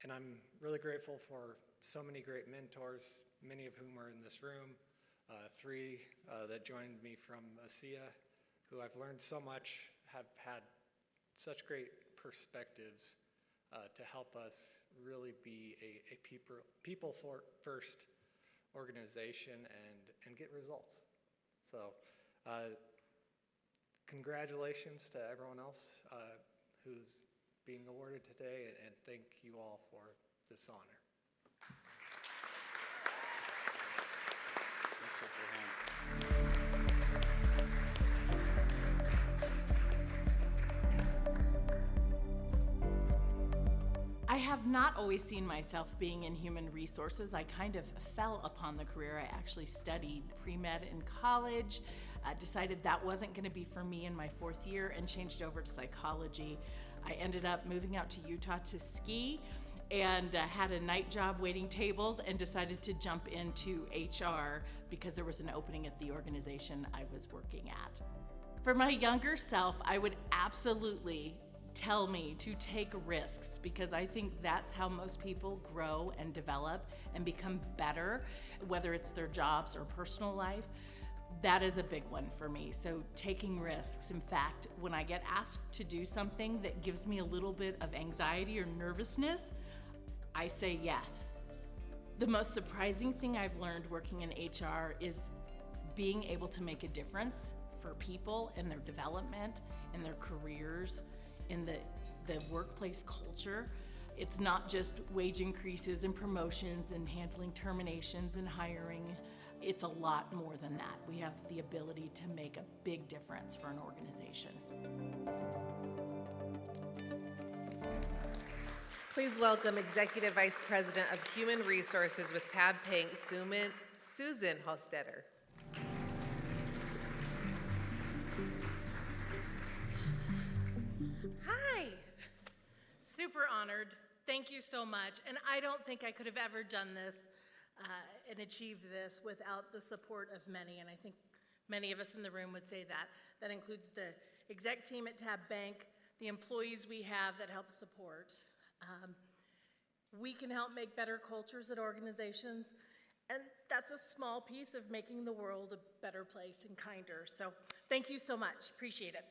And I'm really grateful for so many great mentors, many of whom are in this room, 3 that joined me from ASEA, who I've learned so much, have had such great perspectives to help us really be a people-first organization and get results. So congratulations to everyone else who's being awarded today, and thank you all for this honor. I have not always seen myself being in human resources. I kind of fell upon the career. I actually studied pre-med in college, decided that wasn't going to be for me in my 4th year, and changed over to psychology. I ended up moving out to Utah to ski and had a night job waiting tables, and decided to jump into HR because there was an opening at the organization I was working at. For my younger self, I would absolutely tell me to take risks, because I think that's how most people grow and develop and become better, whether it's their jobs or personal life. That is a big one for me. So taking risks. In fact, when I get asked to do something that gives me a little bit of anxiety or nervousness, I say yes. The most surprising thing I've learned working in HR is being able to make a difference for people in their development, in their careers, in the workplace culture. It's not just wage increases and promotions and handling terminations and hiring. It's a lot more than that. We have the ability to make a big difference for an organization. Please welcome Executive Vice President of Human Resources with Tab Pink, Susan Hostetter. Hi. Super honored. Thank you so much. And I don't think I could have ever done this and achieved this without the support of many. And I think many of us in the room would say that. That includes the exec team at Tab Bank, the employees we have that help support. We can help make better cultures at organizations, and that's a small piece of making the world a better place and kinder. So thank you so much. Appreciate it.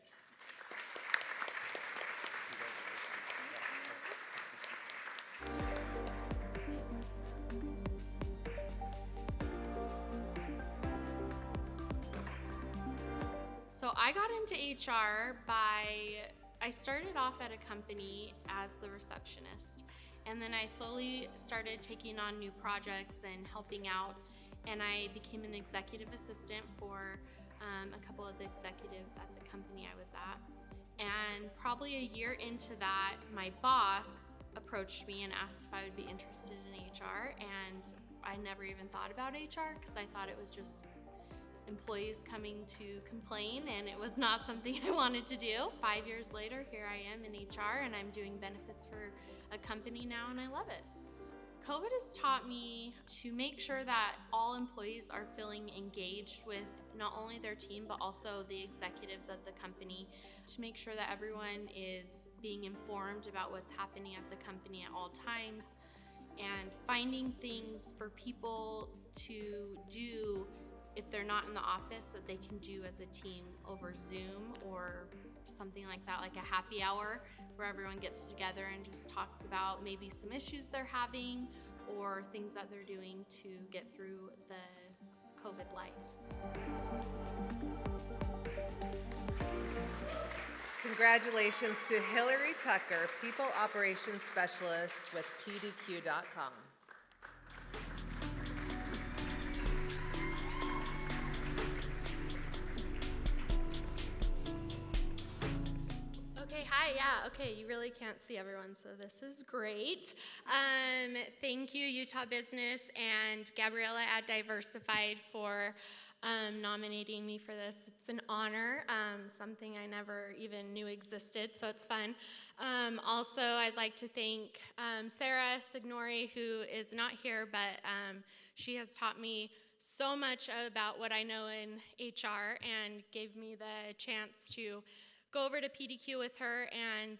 So I got into HR I started off at a company as the receptionist, and then I slowly started taking on new projects and helping out, and I became an executive assistant for a couple of the executives at the company I was at. And probably a year into that, my boss approached me and asked if I would be interested in HR, and I never even thought about HR because I thought it was just employees coming to complain, and it was not something I wanted to do. 5 years later, here I am in HR, and I'm doing benefits for a company now, and I love it. COVID has taught me to make sure that all employees are feeling engaged with not only their team, but also the executives of the company, to make sure that everyone is being informed about what's happening at the company at all times, and finding things for people to do if they're not in the office that they can do as a team over Zoom or something like that, like a happy hour where everyone gets together and just talks about maybe some issues they're having or things that they're doing to get through the COVID life. Congratulations to Hillary Tucker, People Operations Specialist with PDQ.com. Okay, hi, yeah, okay, you really can't see everyone, so this is great. Thank you, Utah Business and Gabriella at Diversified for nominating me for this. It's an honor, something I never even knew existed, so it's fun. Also, I'd like to thank Sarah Signori, who is not here, but she has taught me so much about what I know in HR and gave me the chance to go over to PDQ with her and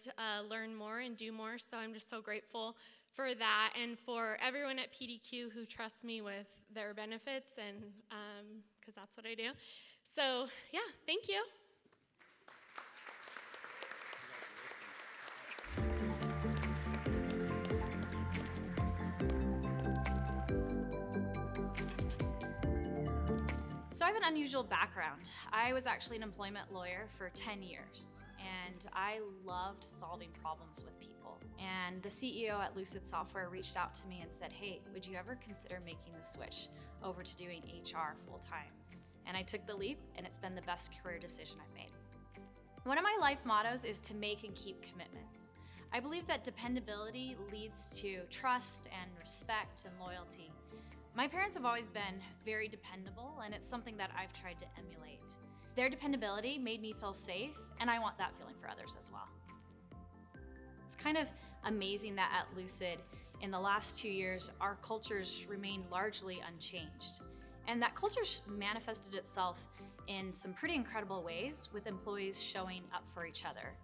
learn more and do more, so I'm just so grateful for that, and for everyone at PDQ who trusts me with their benefits, and because that's what I do. So yeah, thank you. So I have an unusual background. I was actually an employment lawyer for 10 years, and I loved solving problems with people. And the CEO at Lucid Software reached out to me and said, hey, would you ever consider making the switch over to doing HR full-time? And I took the leap, and it's been the best career decision I've made. One of my life mottos is to make and keep commitments. I believe that dependability leads to trust and respect and loyalty. My parents have always been very dependable, and it's something that I've tried to emulate. Their dependability made me feel safe, and I want that feeling for others as well. It's kind of amazing that at Lucid, in the last 2 years, our cultures remained largely unchanged. And that culture manifested itself in some pretty incredible ways, with employees showing up for each other.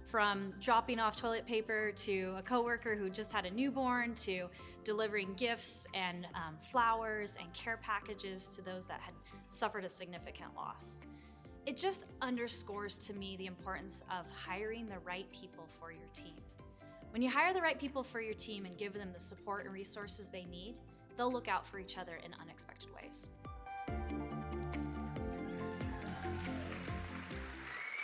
From dropping off toilet paper to a coworker who just had a newborn, to delivering gifts and flowers and care packages to those that had suffered a significant loss. It just underscores to me the importance of hiring the right people for your team. When you hire the right people for your team and give them the support and resources they need, they'll look out for each other in unexpected ways.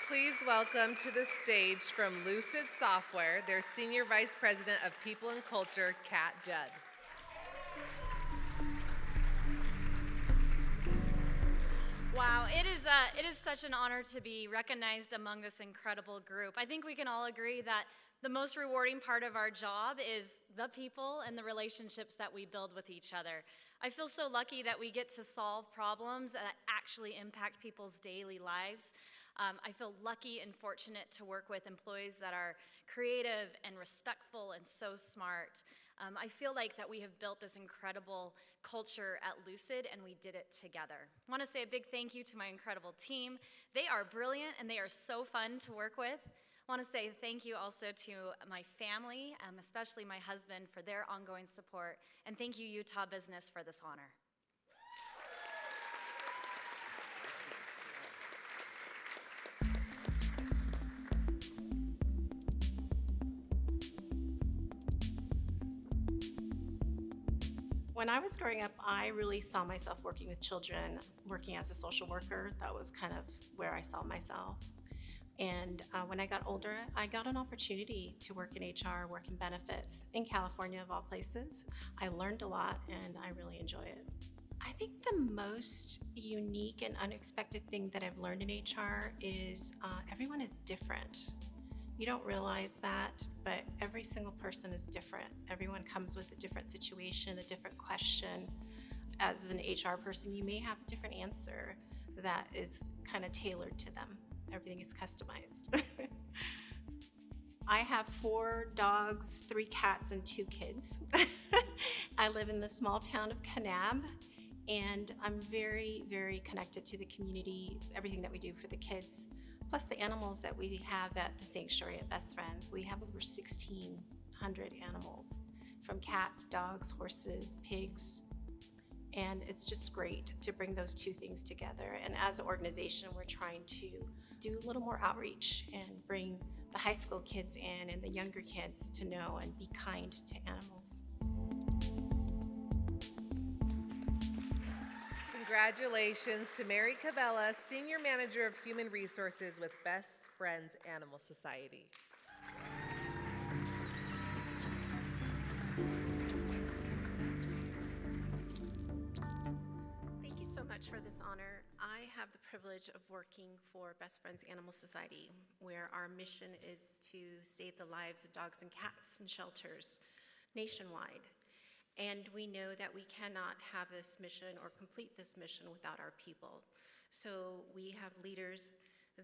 Please welcome to the stage from Lucid Software, their Senior Vice President of People and Culture, Kat Judd. Wow, it is such an honor to be recognized among this incredible group. I think we can all agree that the most rewarding part of our job is the people and the relationships that we build with each other. I feel so lucky that we get to solve problems that actually impact people's daily lives. I feel lucky and fortunate to work with employees that are creative and respectful and so smart. I feel like that we have built this incredible culture at Lucid, and we did it together. I want to say a big thank you to my incredible team. They are brilliant, and they are so fun to work with. I want to say thank you also to my family, especially my husband, for their ongoing support, and thank you, Utah Business, for this honor. When I was growing up, I really saw myself working with children, working as a social worker. That was kind of where I saw myself. And when I got older, I got an opportunity to work in HR, work in benefits in California of all places. I learned a lot and I really enjoy it. I think the most unique and unexpected thing that I've learned in HR is everyone is different. You don't realize that, but every single person is different. Everyone comes with a different situation, a different question. As an HR person, you may have a different answer that is kind of tailored to them. Everything is customized. I have 4 dogs, 3 cats, and 2 kids. I live in the small town of Kanab, and I'm very, very connected to the community, everything that we do for the kids, plus the animals that we have at the sanctuary at Best Friends. We have over 1,600 animals, from cats, dogs, horses, pigs, and it's just great to bring those 2 things together. And as an organization, we're trying to do a little more outreach and bring the high school kids in and the younger kids to know and be kind to animals. Congratulations to Mary Cabela, Senior Manager of Human Resources with Best Friends Animal Society. Thank you so much for this honor. I have the privilege of working for Best Friends Animal Society, where our mission is to save the lives of dogs and cats in shelters nationwide. And we know that we cannot have this mission or complete this mission without our people. So we have leaders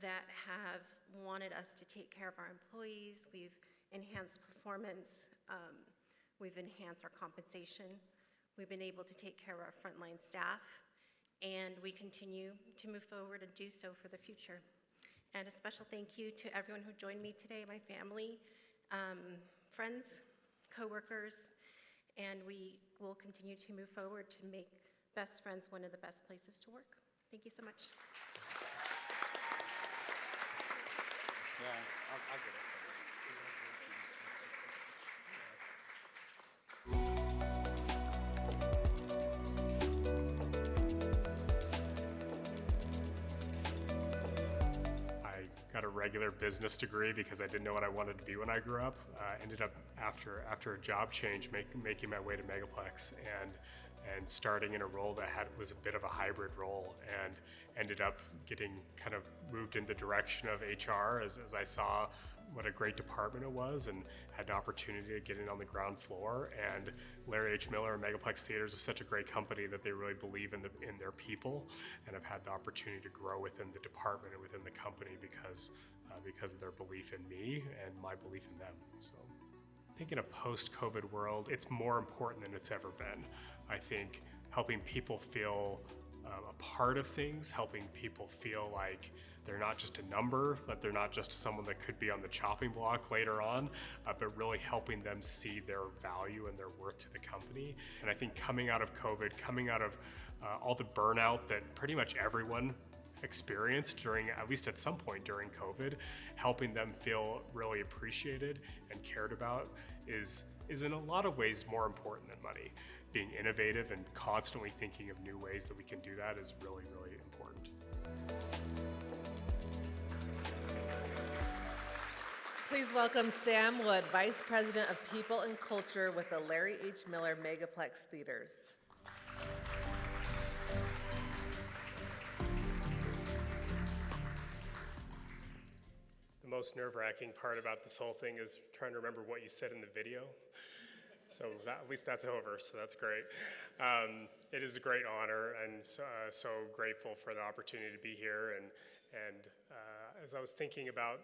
that have wanted us to take care of our employees. We've enhanced performance. We've enhanced our compensation. We've been able to take care of our frontline staff. And we continue to move forward and do so for the future. And a special thank you to everyone who joined me today, my family, friends, coworkers, and we will continue to move forward to make Best Friends one of the best places to work. Thank you so much. Yeah, I'll get it. Got a regular business degree because I didn't know what I wanted to be when I grew up. Ended up after a job change making my way to Megaplex and starting in a role that was a bit of a hybrid role, and ended up getting kind of moved in the direction of HR as I saw what a great department it was and had the opportunity to get in on the ground floor. And Larry H. Miller and Megaplex Theaters is such a great company that they really believe in their people, and have had the opportunity to grow within the department and within the company because of their belief in me and my belief in them. So I think in a post-COVID world, it's more important than it's ever been. I think helping people feel a part of things, helping people feel like they're not just a number, that they're not just someone that could be on the chopping block later on, but really helping them see their value and their worth to the company. And I think coming out of COVID, coming out of all the burnout that pretty much everyone experienced during, at least at some point during COVID, helping them feel really appreciated and cared about is in a lot of ways more important than money. Being innovative and constantly thinking of new ways that we can do that is really, really important. Please welcome Sam Wood, Vice President of People and Culture with the Larry H. Miller Megaplex Theaters. The most nerve-wracking part about this whole thing is trying to remember what you said in the video. So at least that's over, so that's great. It is a great honor, and so grateful for the opportunity to be here. And as I was thinking about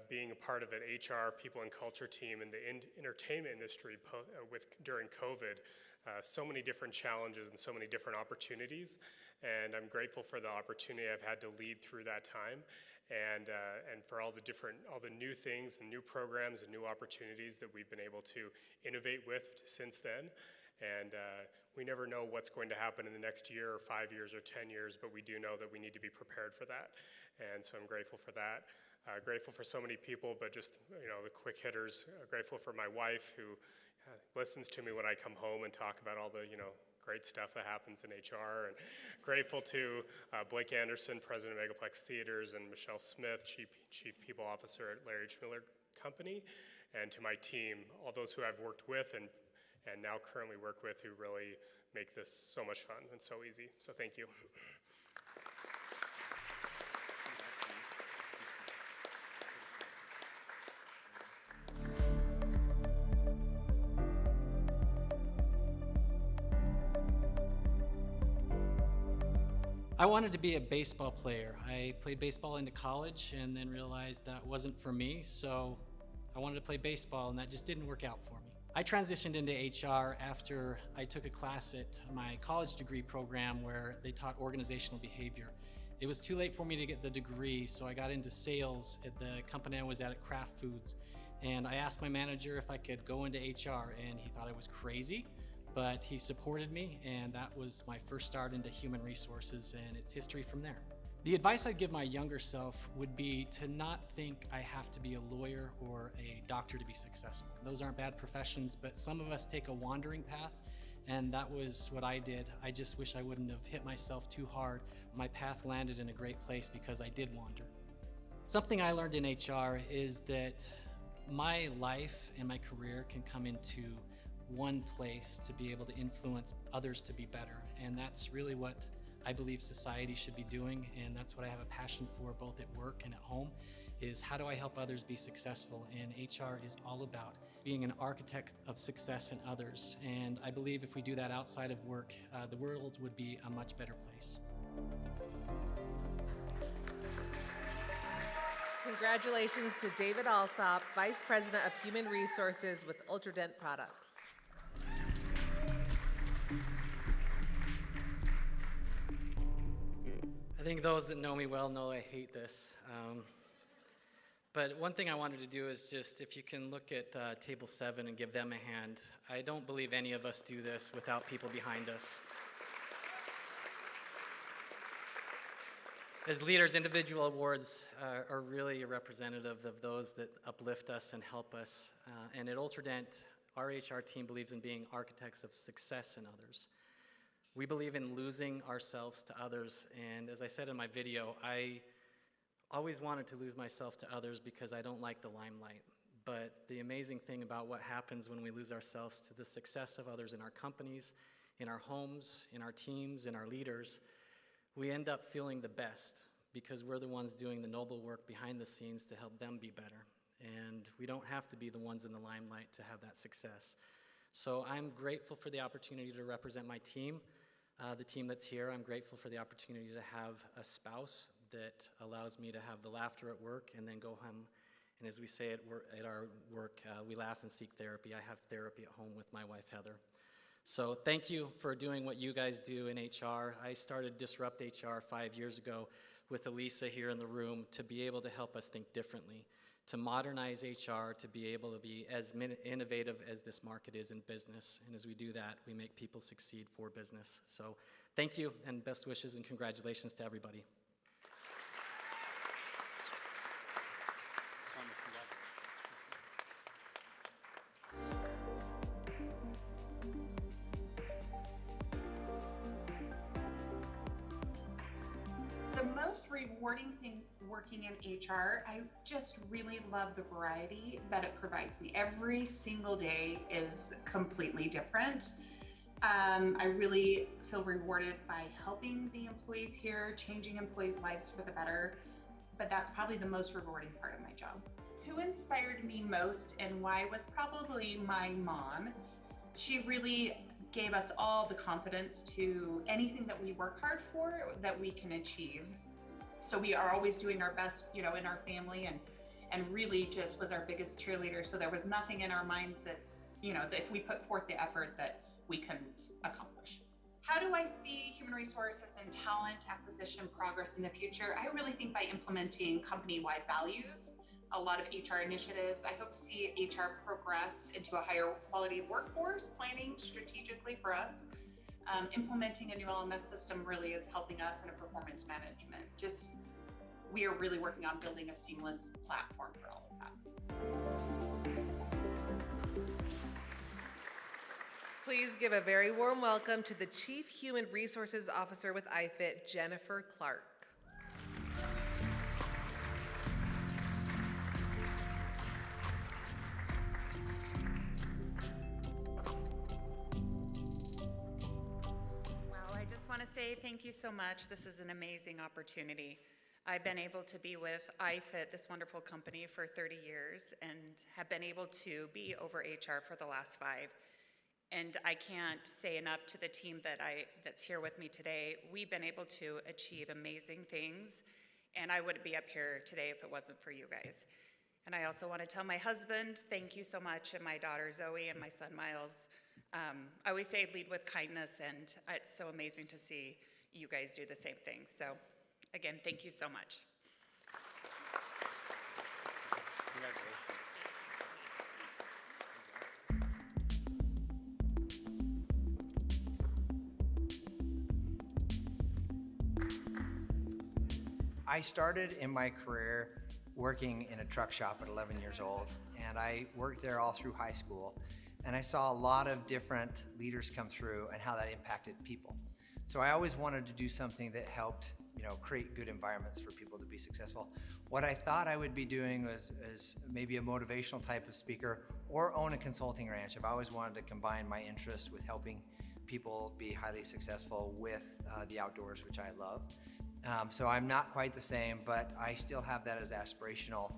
being a part of an HR people and culture team in the entertainment industry during COVID, so many different challenges and so many different opportunities, and I'm grateful for the opportunity I've had to lead through that time, and for all the new things and new programs and new opportunities that we've been able to innovate with since then. And we never know what's going to happen in the next year or 5 years or 10 years, but we do know that we need to be prepared for that. And so I'm grateful for that. Grateful for so many people, but just, the quick hitters. Grateful for my wife who listens to me when I come home and talk about all the, great stuff that happens in HR. And grateful to Blake Anderson, President of Megaplex Theaters, and Michelle Smith, Chief People Officer at Larry H. Miller Company, and to my team, all those who I've worked with and now currently work with, who really make this so much fun and so easy. So thank you. I wanted to be a baseball player. I played baseball into college and then realized that wasn't for me, so I wanted to play baseball, and that just didn't work out for me. I transitioned into HR after I took a class at my college degree program where they taught organizational behavior. It was too late for me to get the degree, so I got into sales at the company I was at Kraft Foods. And I asked my manager if I could go into HR, and he thought I was crazy, but he supported me, and that was my first start into human resources, and it's history from there. The advice I'd give my younger self would be to not think I have to be a lawyer or a doctor to be successful. Those aren't bad professions, but some of us take a wandering path, and that was what I did. I just wish I wouldn't have hit myself too hard. My path landed in a great place because I did wander. Something I learned in HR is that my life and my career can come into one place to be able to influence others to be better, and that's really what I believe society should be doing, and that's what I have a passion for both at work and at home, is how do I help others be successful? And HR is all about being an architect of success in others, and I believe if we do that outside of work, the world would be a much better place. Congratulations to David Alsop, Vice President of Human Resources with Ultradent Products. I think those that know me well know I hate this. But one thing I wanted to do is just, if you can look at table 7 and give them a hand. I don't believe any of us do this without people behind us. As leaders, individual awards are really representative of those that uplift us and help us. And at Ultradent, our HR team believes in being architects of success in others. We believe in losing ourselves to others, and as I said in my video, I always wanted to lose myself to others because I don't like the limelight. But the amazing thing about what happens when we lose ourselves to the success of others in our companies, in our homes, in our teams, in our leaders, we end up feeling the best because we're the ones doing the noble work behind the scenes to help them be better. And we don't have to be the ones in the limelight to have that success. So I'm grateful for the opportunity to represent my team, the team that's here. I'm grateful for the opportunity to have a spouse that allows me to have the laughter at work and then go home. And as we say at our work, we laugh and seek therapy. I have therapy at home with my wife, Heather. So thank you for doing what you guys do in HR. I started Disrupt HR 5 years ago with Elisa here in the room to be able to help us think differently, to modernize HR, to be able to be as innovative as this market is in business. And as we do that, we make people succeed for business. So thank you, and best wishes and congratulations to everybody. The most rewarding thing working in HR, I just really love the variety that it provides me. Every single day is completely different. I really feel rewarded by helping the employees here, changing employees' lives for the better, but that's probably the most rewarding part of my job. Who inspired me most and why was probably my mom. She really gave us all the confidence to anything that we work hard for that we can achieve. So we are always doing our best, in our family, and really just was our biggest cheerleader. So there was nothing in our minds that, that if we put forth the effort that we couldn't accomplish. How do I see human resources and talent acquisition progress in the future? I really think by implementing company-wide values, a lot of HR initiatives. I hope to see HR progress into a higher quality of workforce, planning strategically for us. Implementing a new LMS system really is helping us in a performance management. We are really working on building a seamless platform for all of that. Please give a very warm welcome to the Chief Human Resources Officer with IFIT, Jennifer Clark. I just want to say thank you so much. This is an amazing opportunity. I've been able to be with IFIT, this wonderful company, for 30 years and have been able to be over HR for the last 5. And I can't say enough to the team that's here with me today. We've been able to achieve amazing things, and I wouldn't be up here today if it wasn't for you guys. And I also want to tell my husband, thank you so much, and my daughter Zoe and my son Miles. I always say lead with kindness, and it's so amazing to see you guys do the same thing. So again, thank you so much. Congratulations. I started in my career working in a truck shop at 11 years old, and I worked there all through high school. And I saw a lot of different leaders come through and how that impacted people. So I always wanted to do something that helped, create good environments for people to be successful. What I thought I would be doing was maybe a motivational type of speaker or own a consulting ranch. I've always wanted to combine my interest with helping people be highly successful with the outdoors, which I love. So I'm not quite the same, but I still have that as aspirational,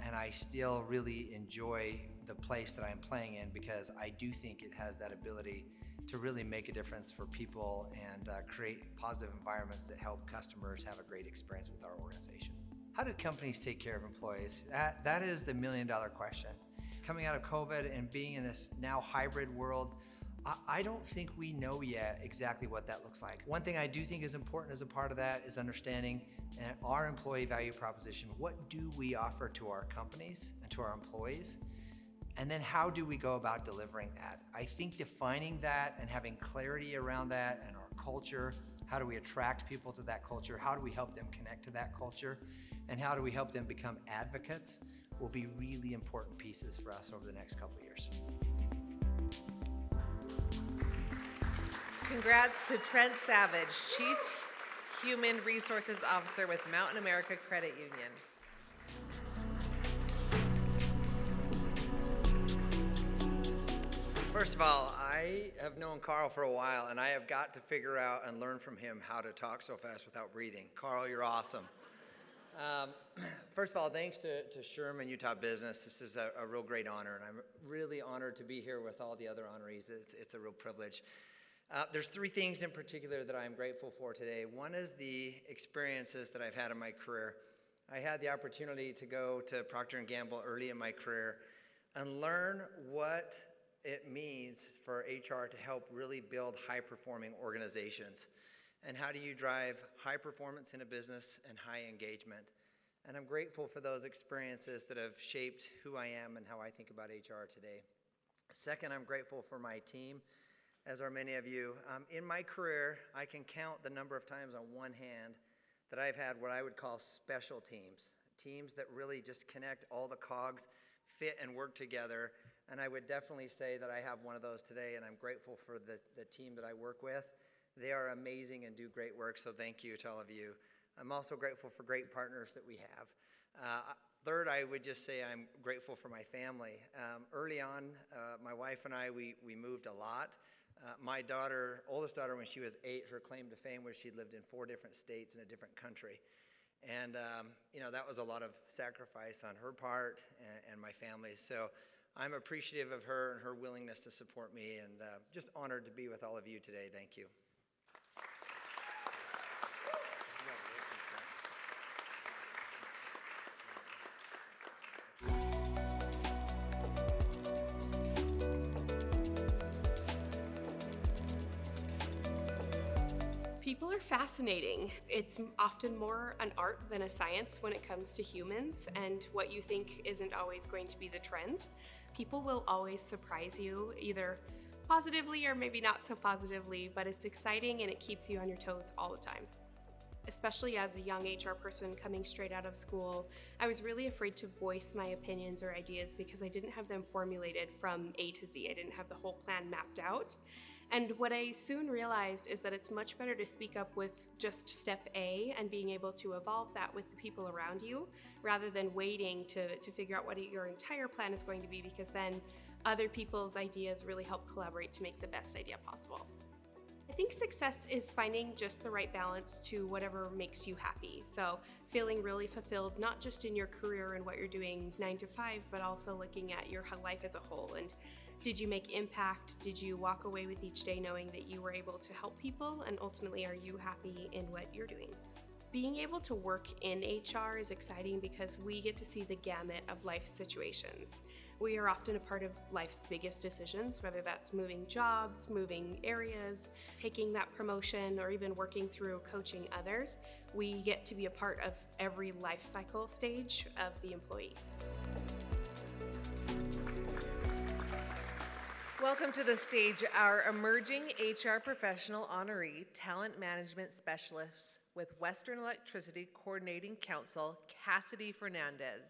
and I still really enjoy the place that I'm playing in because I do think it has that ability to really make a difference for people and create positive environments that help customers have a great experience with our organization. How do companies take care of employees? That is the million-dollar question. Coming out of COVID and being in this now hybrid world, I don't think we know yet exactly what that looks like. One thing I do think is important as a part of that is understanding our employee value proposition. What do we offer to our companies and to our employees? And then how do we go about delivering that? I think defining that and having clarity around that and our culture, how do we attract people to that culture? How do we help them connect to that culture? And how do we help them become advocates will be really important pieces for us over the next couple of years. Congrats to Trent Savage, Chief Human Resources Officer with Mountain America Credit Union. First of all, I have known Carl for a while, and I have got to figure out and learn from him how to talk so fast without breathing. Carl, you're awesome. First of all, thanks to SHRM and Utah Business. This is a real great honor, and I'm really honored to be here with all the other honorees. It's a real privilege. There's 3 things in particular that I'm grateful for today. One is the experiences that I've had in my career. I had the opportunity to go to Procter & Gamble early in my career and learn what it means for HR to help really build high-performing organizations. And how do you drive high performance in a business and high engagement? And I'm grateful for those experiences that have shaped who I am and how I think about HR today. Second, I'm grateful for my team, as are many of you. In my career, I can count the number of times on one hand that I've had what I would call special teams, teams that really just connect all the cogs, fit and work together. And I would definitely say that I have one of those today, and I'm grateful for the team that I work with. They are amazing and do great work, so thank you to all of you. I'm also grateful for great partners that we have. Third, I would just say I'm grateful for my family. Early on, my wife and I, we moved a lot. My daughter, oldest daughter, when she was 8, her claim to fame was she lived in 4 different states in a different country. And, that was a lot of sacrifice on her part and my family. So I'm appreciative of her and her willingness to support me, and just honored to be with all of you today. Thank you. People are fascinating. It's often more an art than a science when it comes to humans, and what you think isn't always going to be the trend. People will always surprise you, either positively or maybe not so positively, but it's exciting and it keeps you on your toes all the time. Especially as a young HR person coming straight out of school, I was really afraid to voice my opinions or ideas because I didn't have them formulated from A to Z. I didn't have the whole plan mapped out. And what I soon realized is that it's much better to speak up with just step A and being able to evolve that with the people around you, rather than waiting to figure out what your entire plan is going to be, because then other people's ideas really help collaborate to make the best idea possible. I think success is finding just the right balance to whatever makes you happy. So feeling really fulfilled, not just in your career and what you're doing 9 to 5, but also looking at your life as a whole. And did you make impact? Did you walk away with each day knowing that you were able to help people? And ultimately, are you happy in what you're doing? Being able to work in HR is exciting because we get to see the gamut of life situations. We are often a part of life's biggest decisions, whether that's moving jobs, moving areas, taking that promotion, or even working through coaching others. We get to be a part of every life cycle stage of the employee. Welcome to the stage, our emerging HR professional honoree, talent management specialist with Western Electricity Coordinating Council, Cassidy Fernandez.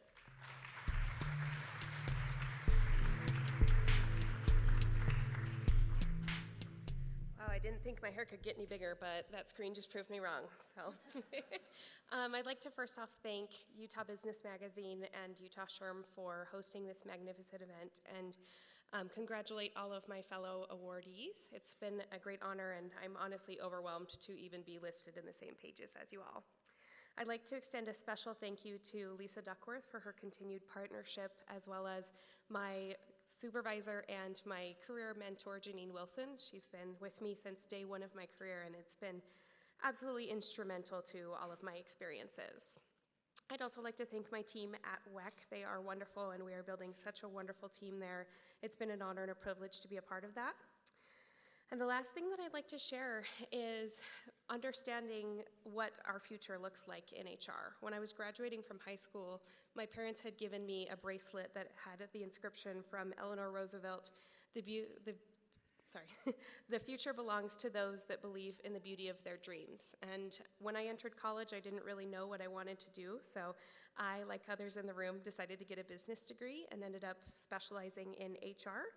Wow, I didn't think my hair could get any bigger, but that screen just proved me wrong. So, I'd like to first off thank Utah Business Magazine and Utah SHRM for hosting this magnificent event, and congratulate all of my fellow awardees. It's been a great honor, and I'm honestly overwhelmed to even be listed in the same pages as you all. I'd like to extend a special thank you to Lisa Duckworth for her continued partnership, as well as my supervisor and my career mentor, Janine Wilson. She's been with me since day one of my career, and it's been absolutely instrumental to all of my experiences. I'd also like to thank my team at WEC. They are wonderful, and we are building such a wonderful team there. It's been an honor and a privilege to be a part of that. And the last thing that I'd like to share is understanding what our future looks like in HR. When I was graduating from high school, my parents had given me a bracelet that had the inscription from Eleanor Roosevelt, the future belongs to those that believe in the beauty of their dreams. And when I entered college, I didn't really know what I wanted to do, so I, like others in the room, decided to get a business degree and ended up specializing in HR.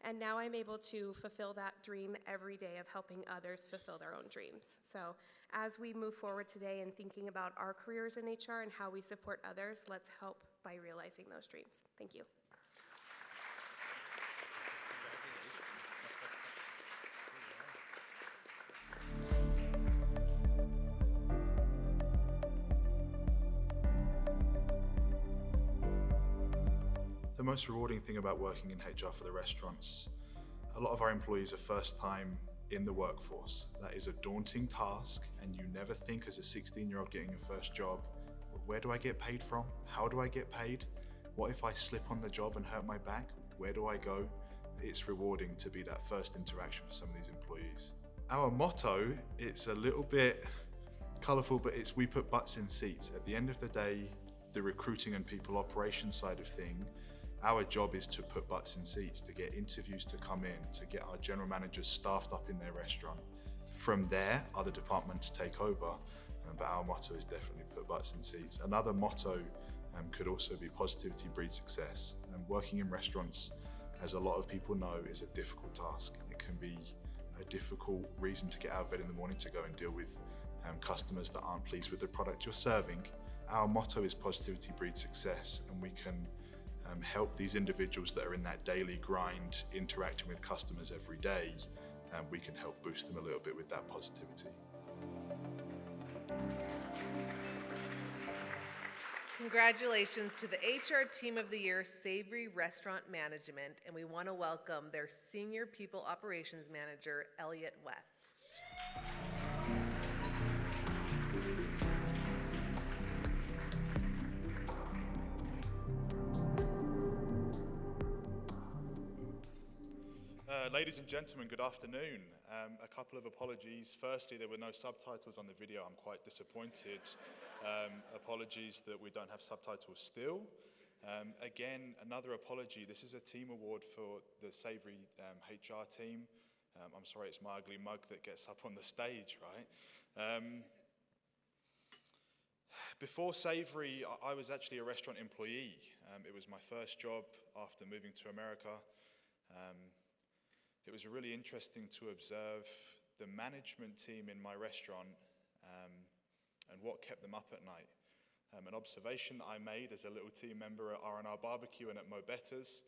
And now I'm able to fulfill that dream every day of helping others fulfill their own dreams. So as we move forward today and thinking about our careers in HR and how we support others, let's help by realizing those dreams. Thank you. The most rewarding thing about working in HR for the restaurants, a lot of our employees are first time in the workforce. That is a daunting task, and you never think as a 16-year-old getting your first job, where do I get paid from? How do I get paid? What if I slip on the job and hurt my back? Where do I go? It's rewarding to be that first interaction for some of these employees. Our motto, it's a little bit colorful, but it's we put butts in seats. At the end of the day, the recruiting and people operations side of thing, our job is to put butts in seats, to get interviews to come in, to get our general managers staffed up in their restaurant. From there, other departments take over, but our motto is definitely put butts in seats. Another motto could also be positivity breeds success. Working in restaurants, as a lot of people know, is a difficult task. It can be a difficult reason to get out of bed in the morning to go and deal with customers that aren't pleased with the product you're serving. Our motto is positivity breeds success, and we can help these individuals that are in that daily grind, interacting with customers every day, and we can help boost them a little bit with that positivity. Congratulations to the HR Team of the Year, Savory Restaurant Management, and we want to welcome their Senior People Operations Manager, Elliot West. Ladies and gentlemen, good afternoon. A couple of apologies. Firstly, there were no subtitles on the video. I'm quite disappointed. Apologies that we don't have subtitles still. Again, another apology. This is a team award for the Savory HR team. I'm sorry, it's my ugly mug that gets up on the stage, right? Before Savory, I was actually a restaurant employee. It was my first job after moving to America. It was really interesting to observe the management team in my restaurant and what kept them up at night. An observation I made as a little team member at R&R Barbecue and at Mo Better's,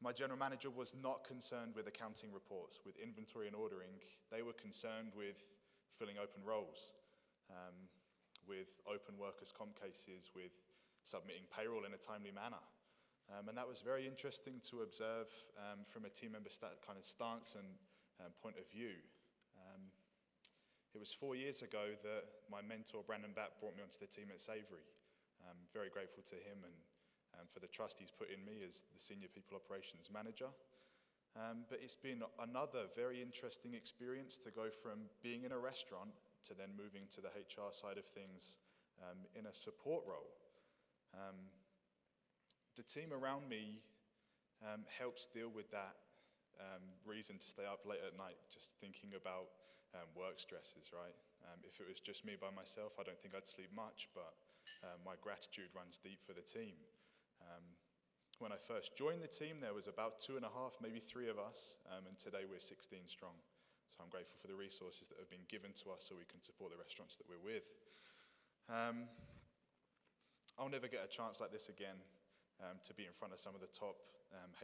my general manager was not concerned with accounting reports, with inventory and ordering. They were concerned with filling open roles, with open workers' comp cases, with submitting payroll in a timely manner. And that was very interesting to observe from a team member kind of stance and point of view. It was 4 years ago that my mentor, Brandon Batt, brought me onto the team at Savory. I'm very grateful to him and for the trust he's put in me as the Senior People Operations Manager. But it's been another very interesting experience to go from being in a restaurant to then moving to the HR side of things in a support role. The team around me helps deal with that reason to stay up late at night, just thinking about work stresses, right? If it was just me by myself, I don't think I'd sleep much, but my gratitude runs deep for the team. When I first joined the team, there was about 2.5, maybe 3 of us, and today we're 16 strong. So I'm grateful for the resources that have been given to us so we can support the restaurants that we're with. I'll never get a chance like this again. To be in front of some of the top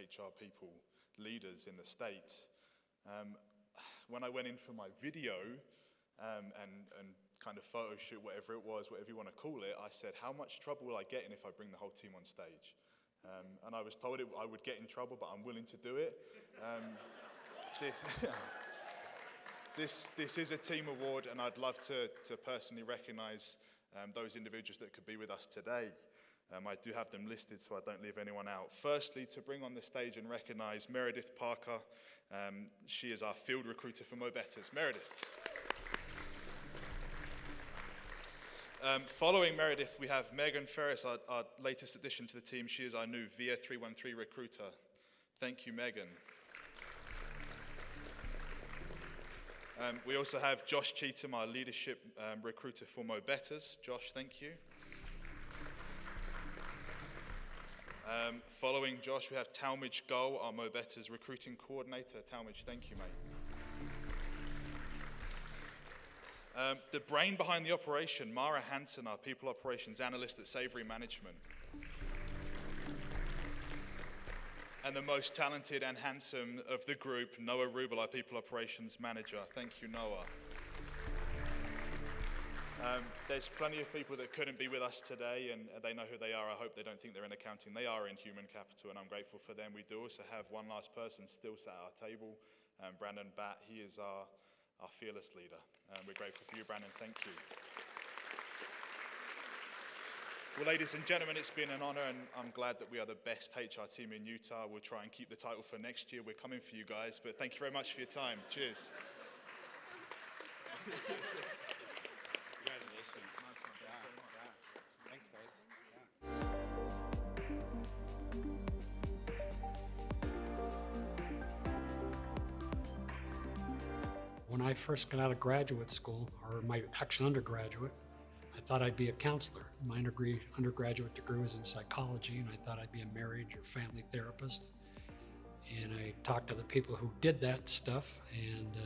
HR people, leaders in the States. When I went in for my video and kind of photo shoot, whatever it was, whatever you want to call it, I said, how much trouble will I get in if I bring the whole team on stage? And I was told I would get in trouble, but I'm willing to do it. This is a team award, and I'd love to personally recognize those individuals that could be with us today. I do have them listed so I don't leave anyone out. Firstly, to bring on the stage and recognize Meredith Parker. She is our field recruiter for Mo Better's. Meredith. Following Meredith, we have Megan Ferris, our latest addition to the team. She is our new VIA 313 recruiter. Thank you, Megan. We also have Josh Cheatham, our leadership recruiter for Mo Better's. Josh, thank you. Following Josh, we have Talmage Gull, our Mo Better's recruiting coordinator. Talmage, thank you, mate. The brain behind the operation, Mara Hansen, our people operations analyst at Savory Management. And the most talented and handsome of the group, Noah Rubel, our people operations manager. Thank you, Noah. There's plenty of people that couldn't be with us today, and they know who they are. I hope they don't think they're in accounting. They are in human capital, and I'm grateful for them. We do also have one last person still sat at our table, Brandon Batt. He is our fearless leader. We're grateful for you, Brandon. Thank you. Well, ladies and gentlemen, it's been an honor, and I'm glad that we are the best HR team in Utah. We'll try and keep the title for next year. We're coming for you guys, but thank you very much for your time. Cheers. When I first got out of graduate school, or my actual undergraduate, I thought I'd be a counselor. My undergraduate degree was in psychology, and I thought I'd be a marriage or family therapist. And I talked to the people who did that stuff, and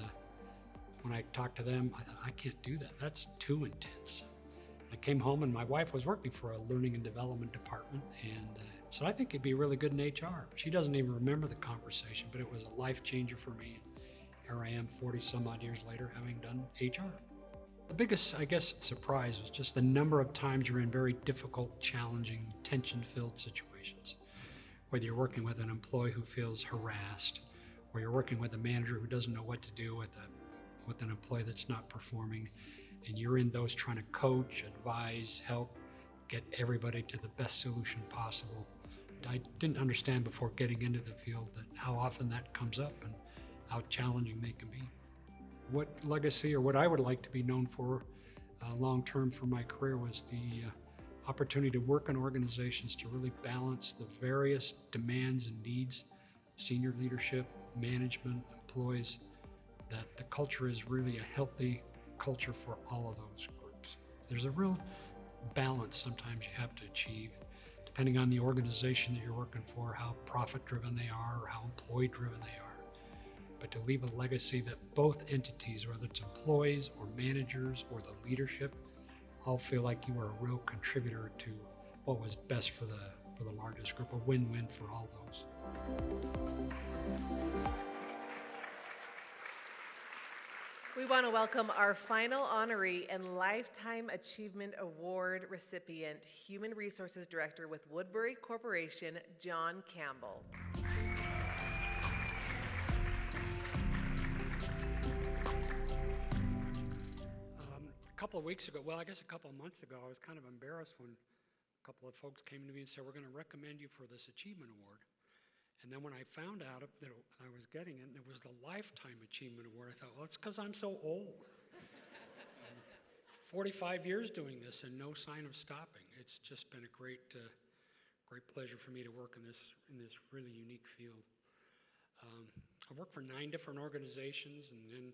when I talked to them, I thought, I can't do that. That's too intense. I came home, and my wife was working for a learning and development department, and so I think it'd be really good in HR. She doesn't even remember the conversation, but it was a life changer for me. Here I am 40 some odd years later having done HR. The biggest, I guess, surprise was just the number of times you're in very difficult, challenging, tension-filled situations. Whether you're working with an employee who feels harassed, or you're working with a manager who doesn't know what to do with an employee that's not performing, and you're in those trying to coach, advise, help, get everybody to the best solution possible. I didn't understand before getting into the field that how often that comes up and how challenging they can be. What legacy or what I would like to be known for long-term for my career was the opportunity to work in organizations to really balance the various demands and needs, senior leadership, management, employees, that the culture is really a healthy culture for all of those groups. There's a real balance sometimes you have to achieve, depending on the organization that you're working for, how profit-driven they are or how employee-driven they are. But to leave a legacy that both entities, whether it's employees or managers or the leadership, all feel like you are a real contributor to what was best for the largest group, a win-win for all those. We want to welcome our final honoree and Lifetime Achievement Award recipient, Human Resources Director with Woodbury Corporation, John Campbell. A couple of weeks ago, well, I guess a couple of months ago, I was kind of embarrassed when a couple of folks came to me and said, we're going to recommend you for this achievement award. And then when I found out that I was getting it, and it was the Lifetime Achievement Award, I thought, well, it's because I'm so old. 45 years doing this and no sign of stopping. It's just been a great pleasure for me to work in this really unique field. I've worked for 9 different organizations, and then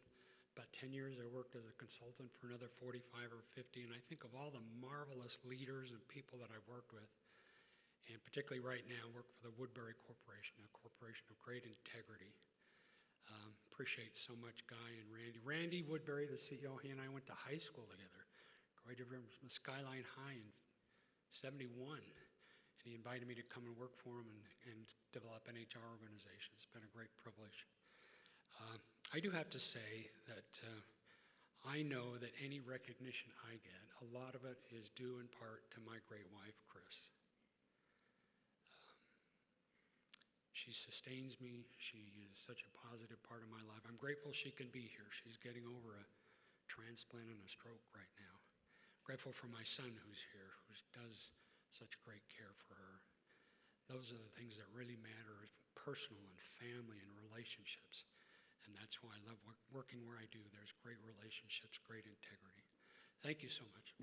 about 10 years I worked as a consultant for another 45 or 50, and I think of all the marvelous leaders and people that I've worked with, and particularly right now, I work for the Woodbury Corporation, a corporation of great integrity. Appreciate so much Guy and Randy. Randy Woodbury, the CEO, he and I went to high school together. Graduated from Skyline High in '71, and he invited me to come and work for him and develop an HR organization. It's been a great privilege. I do have to say that I know that any recognition I get, a lot of it is due in part to my great wife, Chris. She sustains me. She is such a positive part of my life. I'm grateful she can be here. She's getting over a transplant and a stroke right now. Grateful for my son who's here, who does such great care for her. Those are the things that really matter, personal and family and relationships. And that's why I love working where I do. There's great relationships, great integrity. Thank you so much.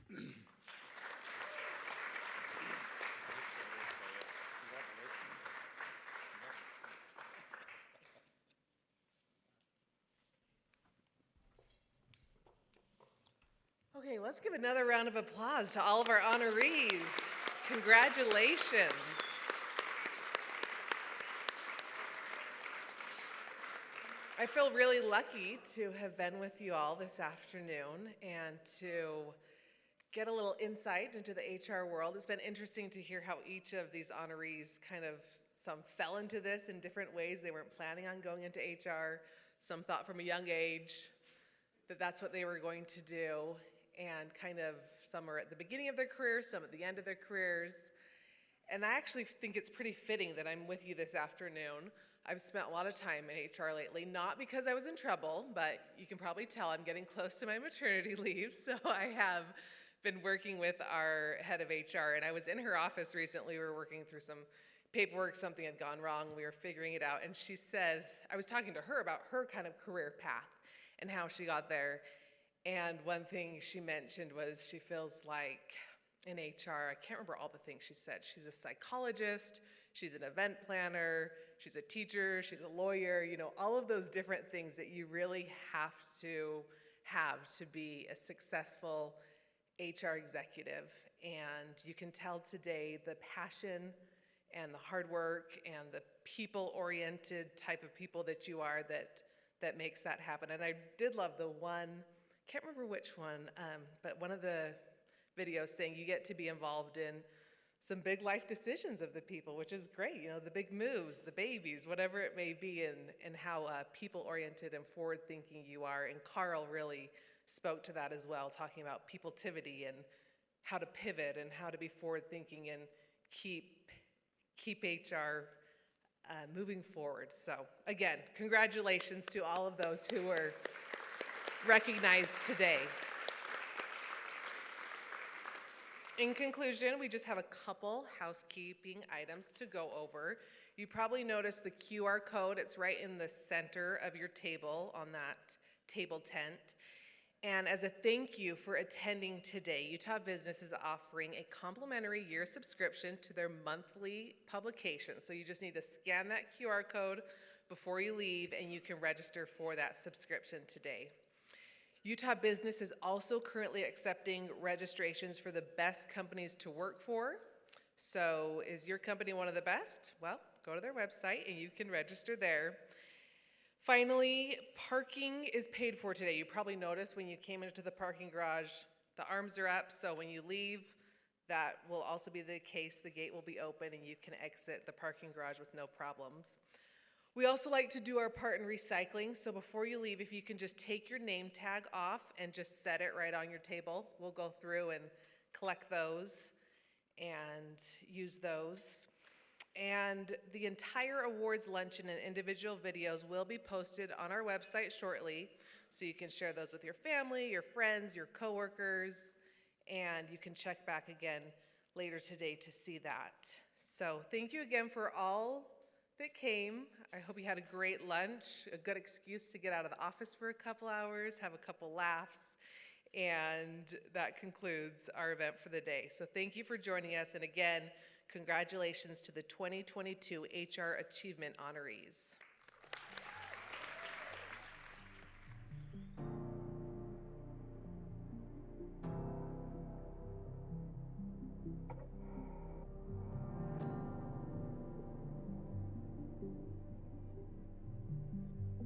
Okay, let's give another round of applause to all of our honorees. Congratulations. I feel really lucky to have been with you all this afternoon and to get a little insight into the HR world. It's been interesting to hear how each of these honorees some fell into this in different ways. They weren't planning on going into HR. Some thought from a young age that that's what they were going to do, and some are at the beginning of their careers, some at the end of their careers. And I actually think it's pretty fitting that I'm with you this afternoon. I've spent a lot of time in HR lately, not because I was in trouble, but you can probably tell I'm getting close to my maternity leave. So I have been working with our head of HR, and I was in her office recently. We were working through some paperwork, something had gone wrong. We were figuring it out, and she said, I was talking to her about her kind of career path and how she got there. And one thing she mentioned was she feels like in HR, I can't remember all the things she said. She's a psychologist, she's an event planner, she's a teacher, she's a lawyer, all of those different things that you really have to be a successful HR executive. And you can tell today the passion and the hard work and the people-oriented type of people that you are that makes that happen. And I did love the one, can't remember which one, but one of the videos saying you get to be involved in some big life decisions of the people, which is great. The big moves, the babies, whatever it may be, and how people-oriented and forward-thinking you are. And Carl really spoke to that as well, talking about peopletivity and how to pivot and how to be forward-thinking and keep HR moving forward. So again, congratulations to all of those who were recognized today. In conclusion, we just have a couple housekeeping items to go over. You probably noticed the QR code. It's right in the center of your table on that table tent. And as a thank you for attending today, Utah Business is offering a complimentary year subscription to their monthly publication. So you just need to scan that QR code before you leave and you can register for that subscription today. Utah Business is also currently accepting registrations for the best companies to work for. So is your company one of the best? Well, go to their website and you can register there. Finally, parking is paid for today. You probably noticed when you came into the parking garage, the arms are up, so when you leave, that will also be the case. The gate will be open and you can exit the parking garage with no problems. We also like to do our part in recycling, so before you leave, if you can just take your name tag off and just set it right on your table, we'll go through and collect those and use those. And the entire awards luncheon and individual videos will be posted on our website shortly, so you can share those with your family, your friends, your coworkers, and you can check back again later today to see that. So thank you again for all that came. I hope you had a great lunch, a good excuse to get out of the office for a couple hours, have a couple laughs, and that concludes our event for the day. So thank you for joining us, and again, congratulations to the 2022 HR Achievement honorees.